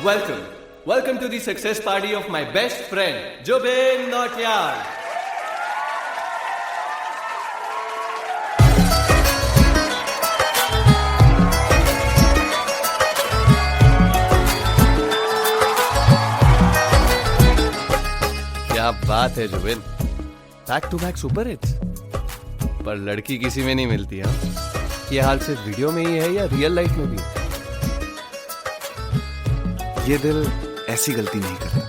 Welcome to the success party of my best friend, Jobin Nautiyal. क्या बात है Zubin, back to back super hits. पर लड़की किसी में नहीं मिलती। हाँ, ये हाल सिर्फ वीडियो में ही है या रियल लाइफ में भी? ये दिल ऐसी गलती नहीं करता।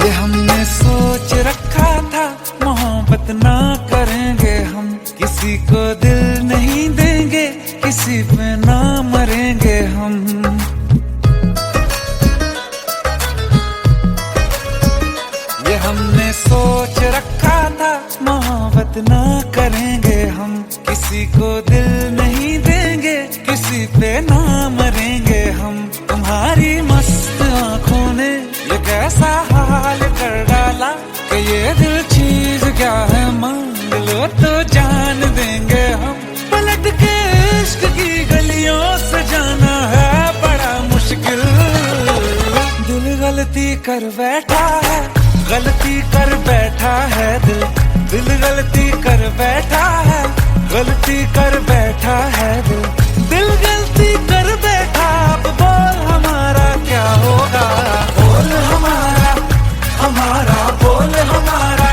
ये हमने सोच रखा था, मोहब्बत ना करेंगे हम, किसी को दिल नहीं देंगे, किसी पे ना मरेंगे हम। ये हमने सोच रखा था, मोहब्बत ना करेंगे हम, किसी को दिल नहीं देंगे, किसी पे ना मरेंगे हम। तुम्हारी मस्त आंखों ने ये कैसा हाल कर डाला कि ये दिल चीज क्या है, मांग लो तो जान देंगे हम। पलट के इश्क की गलियों से जाना है बड़ा मुश्किल। दिल गलती कर बैठा है, गलती कर बैठा है दिल। दिल गलती कर बैठा है, गलती कर बैठा है दिल। दिल गलती कर बैठा, अब बोल हमारा क्या होगा। बोल हमारा, हमारा बोल हमारा,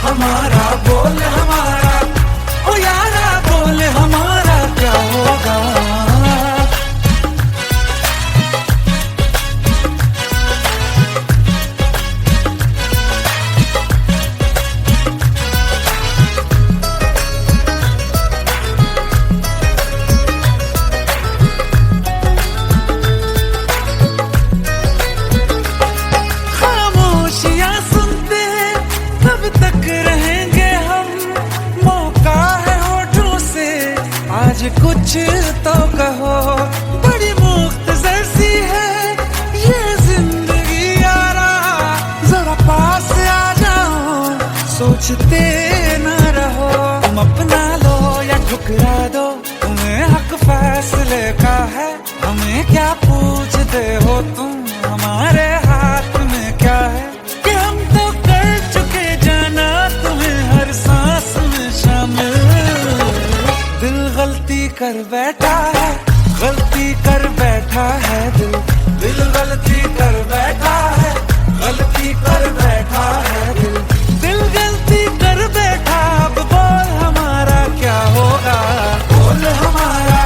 हमारा बोल हमारा, ओ यारा बोल हमारा क्या होगा। कुछ तो कहो, बड़ी मुख्तसर सी है ये जिंदगी यारा, जरा पास आ जाओ, सोचते न रहो। तुम अपना लो या ठुकरा दो, तुम्हें हक फैसले का है। हमें क्या पूछते हो तुम, हमारे हाथ में क्या है कि हम तो कर चुके जाना तुम्हें हर सांस में शामिल। दिल गलती कर बैठा है, गलती कर बैठा है दिल। दिल गलती कर बैठा है, गलती कर बैठा है दिल। दिल गलती कर बैठा, अब बोल हमारा क्या होगा। बोल हमारा,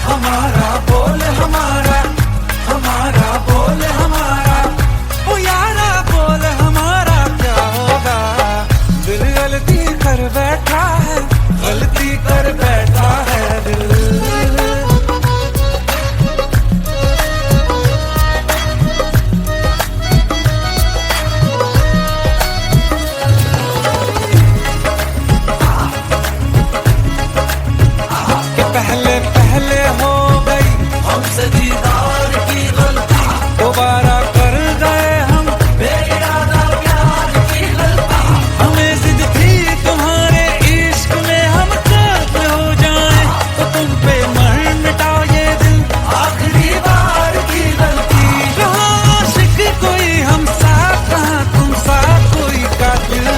हमारा बोल हमारा, हमारा बोल हमारा, ओ यारा बोल हमारा क्या होगा। दिल गलती कर बैठा है, गलती कर बैठा है दिल। पहले पहले हो गई हमसे दीदार की गलती, दोबारा कर गए हम बेइरादा प्यार की गलती। हमें जिद थी तुम्हारे इश्क में हम कैद हो जाएं, तो तुम पे मर मिटाओ ये दिल, आखिरी बार की गलती। कहाँ आशिक कोई हम साथ, कहाँ तुम साथ कोई कातिल।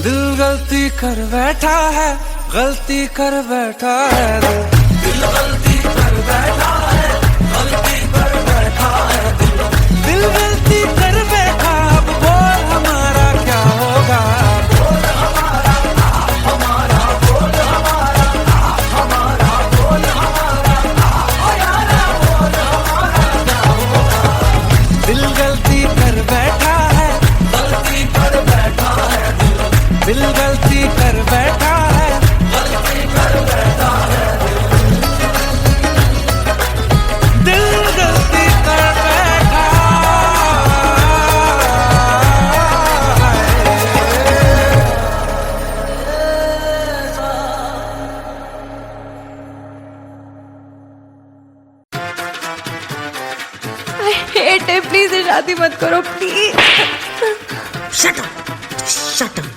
दिल गलती कर बैठा है, गलती कर बैठा है दिल। दिल गलती कर बैठा है, गलती कर बैठा है दिल। दिल गलती कर बैठा, अब बोल हमारा क्या होगा। बोल हमारा, हमारा बोल हमारा, हमारा बोल हमारा, ओ यारा बोल हमारा क्या होगा। दिल गलती कर बैठा है, गलती कर बैठा है दिल। दिल गलती कर बैठा है, गलती कर बैठा है दिल। गलती कर बैठा आई हेट इट, प्लीज ये शादी मत करो please. Shut up, shut up.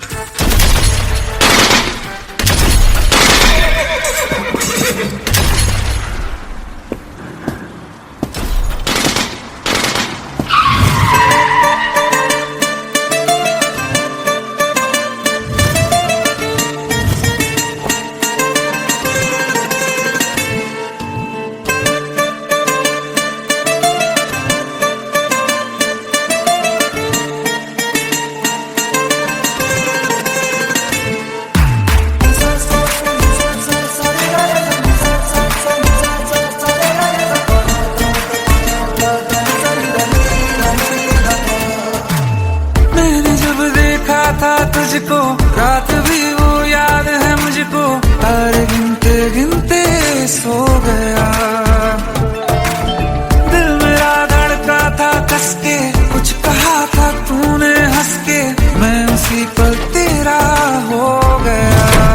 गिनते सो गया। दिल मेरा धड़का था कस के, कुछ कहा था तूने हंस के, मैं उसी पल तेरा हो गया।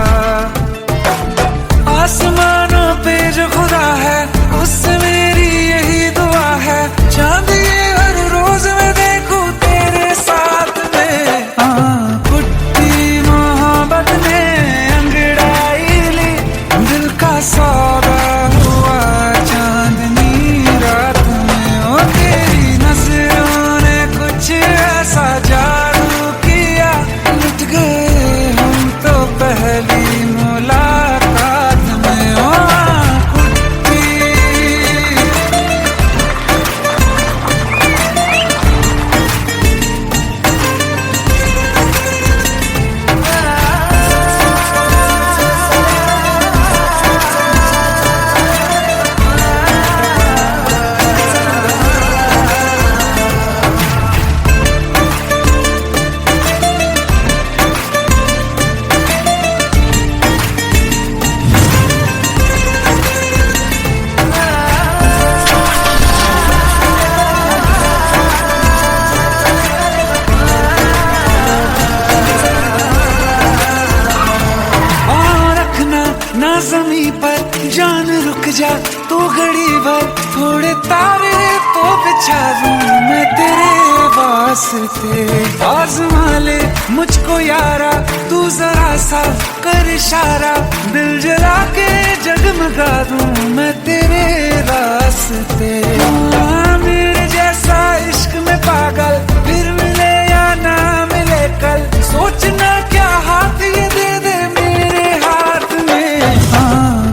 आसमानों पे जो खुदा है उससे मेरी यही दुआ है, चांद ये हर रोज मैं देखूं तेरे साथ में। कुट्टी मोहब्बत ने अंगड़ाई ली, दिल का सौदा हुआ चांदनी रात में। ओ तेरी नजरों ने कुछ ऐसा जादू किया, लुट गए हम तो पहली मुलाकात में। ओ कुट्टी ना ज़मीं पर जान रुक जा तू घड़ी भर, थोड़े तारे तो बिछा दूं मैं तेरे वास्ते। आज़मा ले मुझको यारा तू जरा सा कर इशारा, दिल जला के जगमगा दूं मैं तेरे रास्ते। मेरे जैसा इश्क में पागल फिर मिले या ना मिले कल, सोचना क्या हाथ ये दे दे मेरे हाथ में।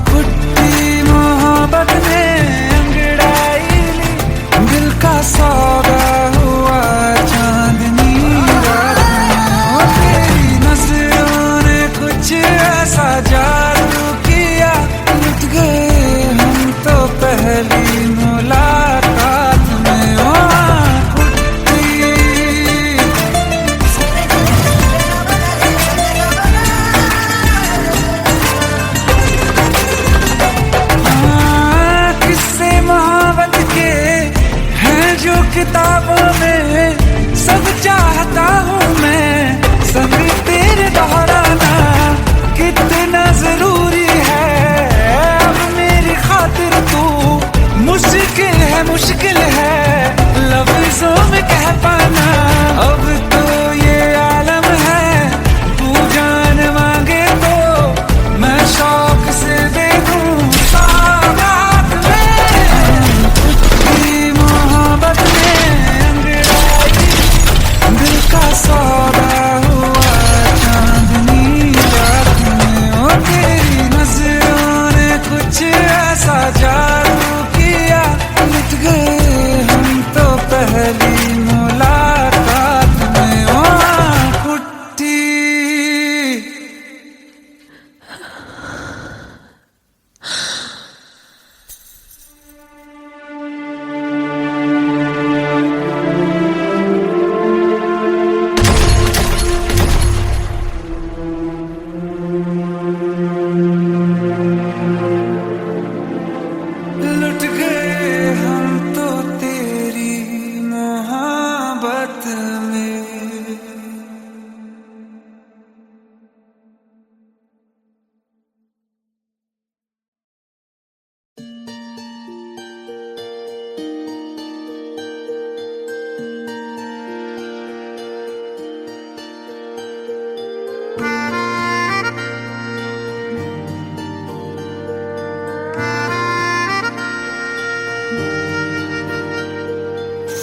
कुट्टी मोहब्बत ने अंगड़ाई ली, दिल का सौदा हुआ चांदनी रात में। ओ तेरी नजरों ने कुछ ऐसा जादू किया, लुट गए हम तो पहली मुलाकात में। ओ किताबों में सब चाहता हूँ मैं, संग तेरे दोहराना कितना जरूरी है। अब मेरी खातिर तू मुश्किल है लफ्जों में कह पाना। अब तो ये आलम है तू जान मांगे तो मैं शौक से दे दूँ सौगात में। कुट्टी मोहब्बत दिल का सौदा हुआ चांदनी रात में। ओ तेरी नजरों ने कुछ ऐसा जादू किया, लुट गए हम तो पहली मुलाकात में। ओ कुट्टी लुट गए हम तो तेरी मोहब्बत में।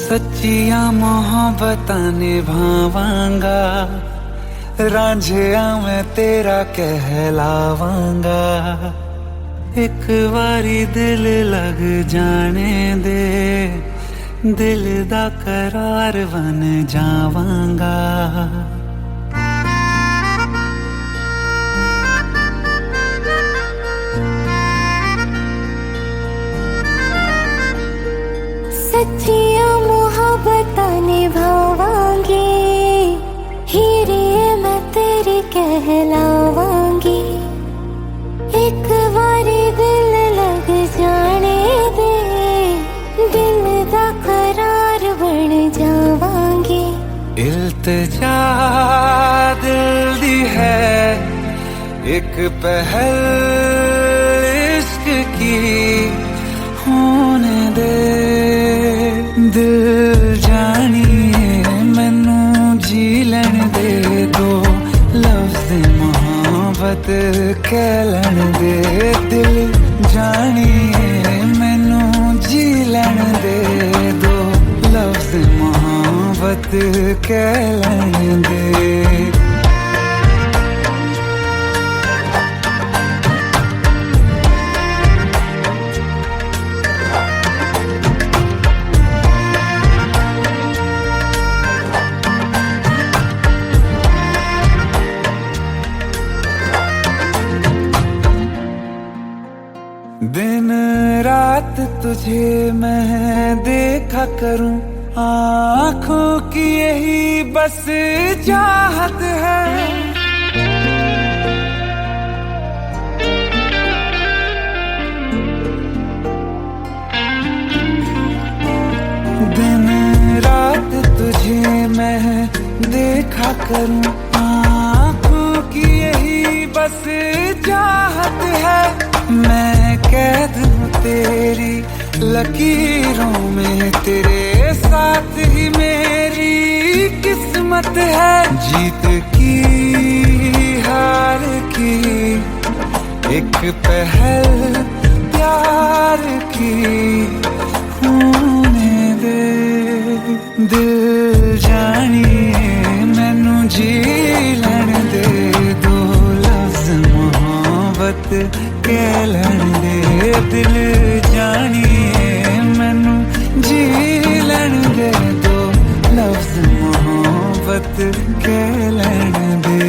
सच्चिया मोहब्बतां निभावांगा, रांझिया मैं तेरा कहलावांगा। एक बारी दिल लग जाने दे, दिल दा करार बन जावांगा। सच्चिया मोहब्बतां निभावांगी, हीरे मैं तेरी कहलावांगी। एक बारी इल्तिजा दिल दी है एक पहल इश्क की होने दे दिल जानिए मैनू जी लैन दे दो लफ्ज़ मोहब्बत कह लैन दे दिल जानिए मैनू जी लैन दे दो लफ्ज़ मोहब्बत कह लैन दे दिन रात तुझे मैं देखा करूं आँखों की यही बस चाहत है दिन रात तुझे मैं देखा करूं आँखों की यही बस चाहत है मैं कैद हूँ तेरी लकीरों में तेरे साथ ही मेरी किस्मत है जीत की हार की एक पहल प्यार की होने दे दिल जानिए मैनू जी लैन दे दो लफ्ज़ मोहब्बत कह लैन दे दिल जानिए मैनू जी लैन दे दो लफ्ज़ मोहब्बत कह लैन दे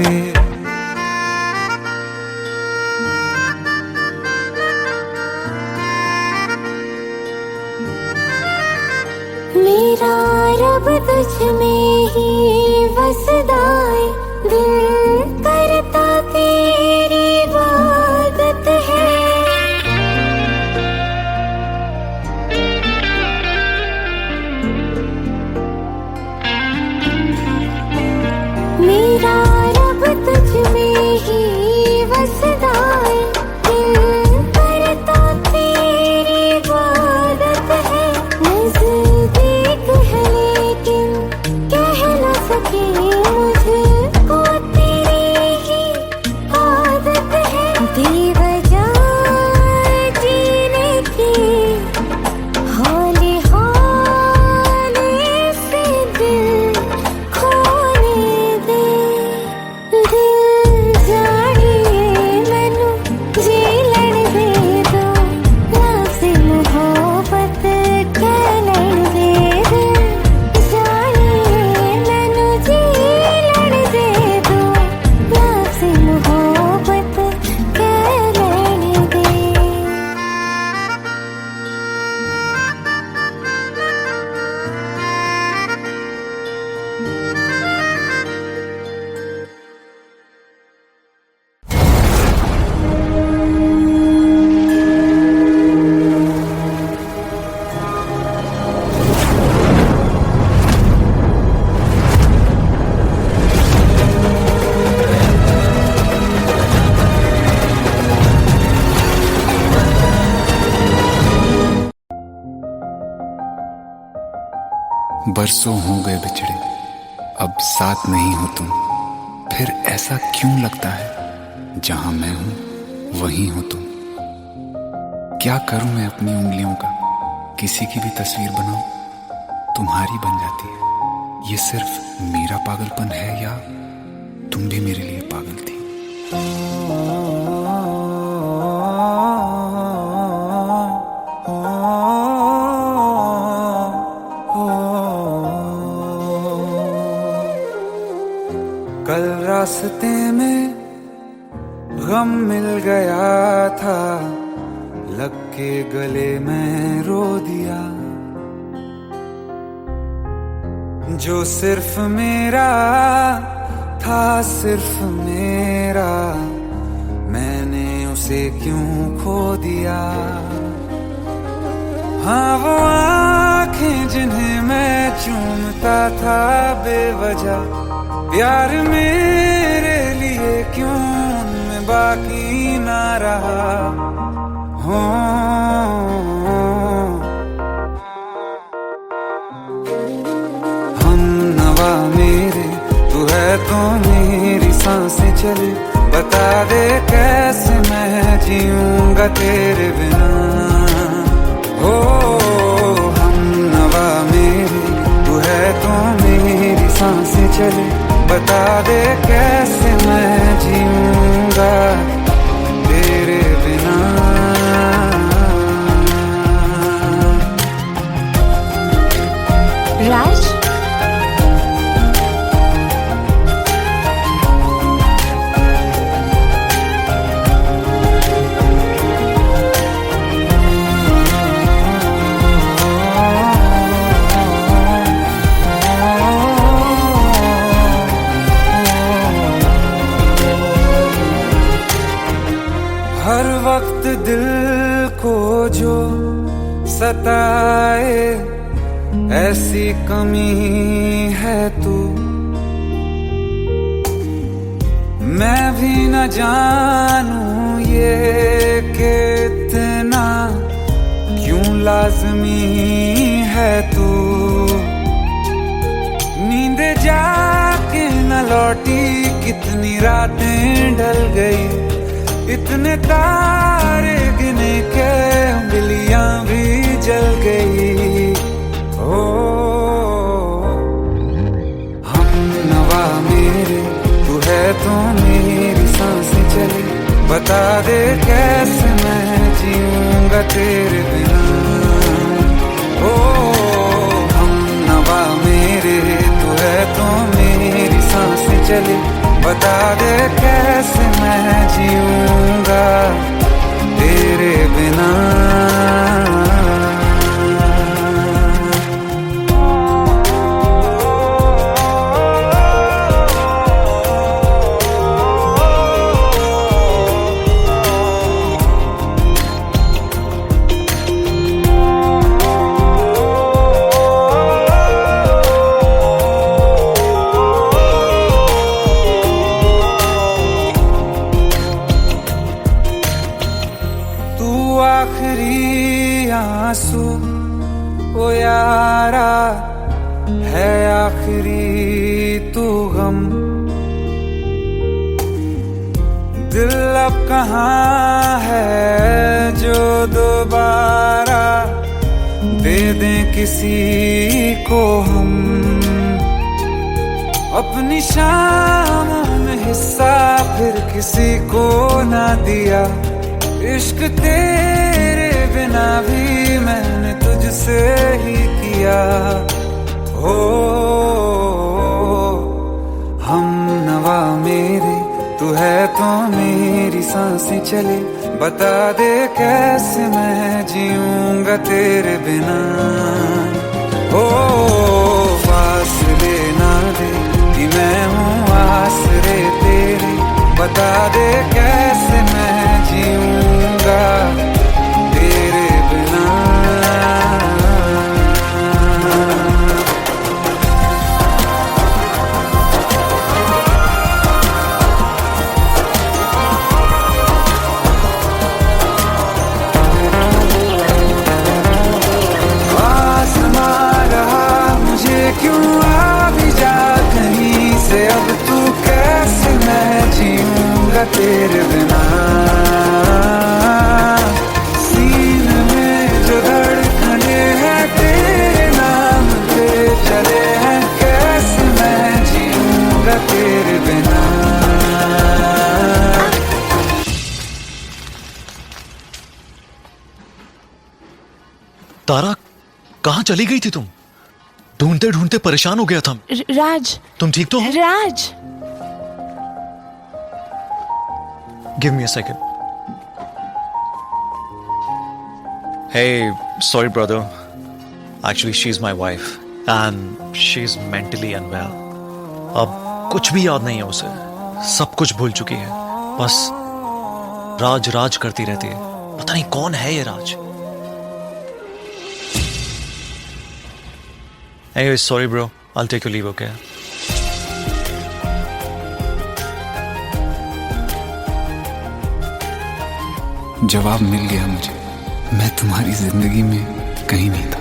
मेरा रब तुझ में ही वसदा है दिल करता तेरी इबादत है मेरा रब तुझ में ही वसदा है दिल करता तेरी इबादत है नज़दीक है लेकिन कह न सके मुझको तेरी ही आदत है बेवजह जीने की हौले हौले से दिल खोने दे दिल जानिए मैनू जी लैन दे दो लफ्ज़ मोहब्बत कह लैन दे दिल जानिए मैनू जी लैन दे दो लफ्ज़ मोहब्बत कह लैन दे बरसों हो गए बिछड़े अब साथ नहीं हो तुम फिर ऐसा क्यों लगता है जहां मैं हूं वहीं हो तुम क्या करूं मैं अपनी उंगलियों का किसी की भी तस्वीर बनाऊं तुम्हारी बन जाती है ये सिर्फ मेरा पागलपन है या तुम भी मेरे लिए पागल थी कल रास्ते में गम मिल गया था लग के गले में रो दिया जो सिर्फ मेरा था सिर्फ मेरा मैंने उसे क्यों खो दिया हाँ वो आँखें जिन्हें मैं चूमता था बेवजह यार मेरे लिए क्यों मैं बाकी ना रहा हो। हम नवा मेरे तू है तो मेरी सांसें चले, बता दे कैसे मैं जीऊंगा तेरे बिना। हो हम नवा मेरे तू है तो मेरी सांसें चले, बता दे कैसे मैं जीऊंगा तेरे बिना। राज, हर वक्त दिल को जो सताए ऐसी कमी है तू, मैं भी न जानूं ये कि इतना क्यों लाज़मी है तू। नींद जाके न लौटी कितनी रातें ढल गई, इतने तारे गिने के उंगलियां भी जल गई। ओ हम नवा मेरे तू है तो मेरी सांसें चले, बता दे कैसे मैं जीऊंगा तेरे बिना। ओ हम नवा मेरे तू है तो मेरी सांसें चले, बता दे कैसे मैं जीऊंगा तेरे बिना। आखिरी आंसू ओ यारा है, आखिरी तू गम। दिल अब कहाँ है जो दोबारा दे दें किसी को हम। अपनी शामों में हिस्सा फिर किसी को ना दिया, इश्क तेरे बिना भी मैंने तुझसे ही किया। हो हम नवा मेरे तू है तो मेरी सांसें चले, बता दे कैसे मैं जीऊंगा तेरे बिना। हो फासले ना दे कि मैं हूँ आसरे तेरे, बता दे कैसे मैं जीऊंगा तेरे बिना। आसमां रहा मुझे क्यों आ भी जा कहीं से, अब तू कैसे मैं जीऊंगा तेरे बिना। सीने में जो धड़कने हैं तेरे नाम पे चले हैं, कैसे मैं जीऊंगा तेरे बिना। तारा कहाँ चली गई थी तुम? ढूंढते ढूंढते परेशान हो गया था। राज, तुम ठीक तो हो? Raj, give me a second. Hey, sorry brother. Actually, she's my wife and she's mentally unwell. अब कुछ भी याद नहीं है उसे, सब कुछ भूल चुकी है, बस राज राज करती रहती है। पता नहीं कौन है ये राज। Anyway, sorry bro. I'll take your leave, okay? जवाब मिल गया मुझे। मैं तुम्हारी जिंदगी में कहीं नहीं था,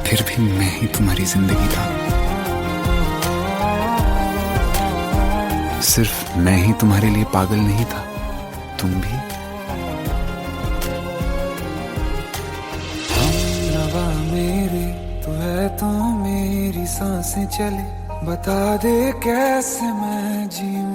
फिर भी मैं ही तुम्हारी जिंदगी था। सिर्फ मैं ही तुम्हारे लिए पागल नहीं था, तुम भी। हमनवा मेरे तू है तो मेरी सांसें चले, बता दे कैसे मैं जीऊं।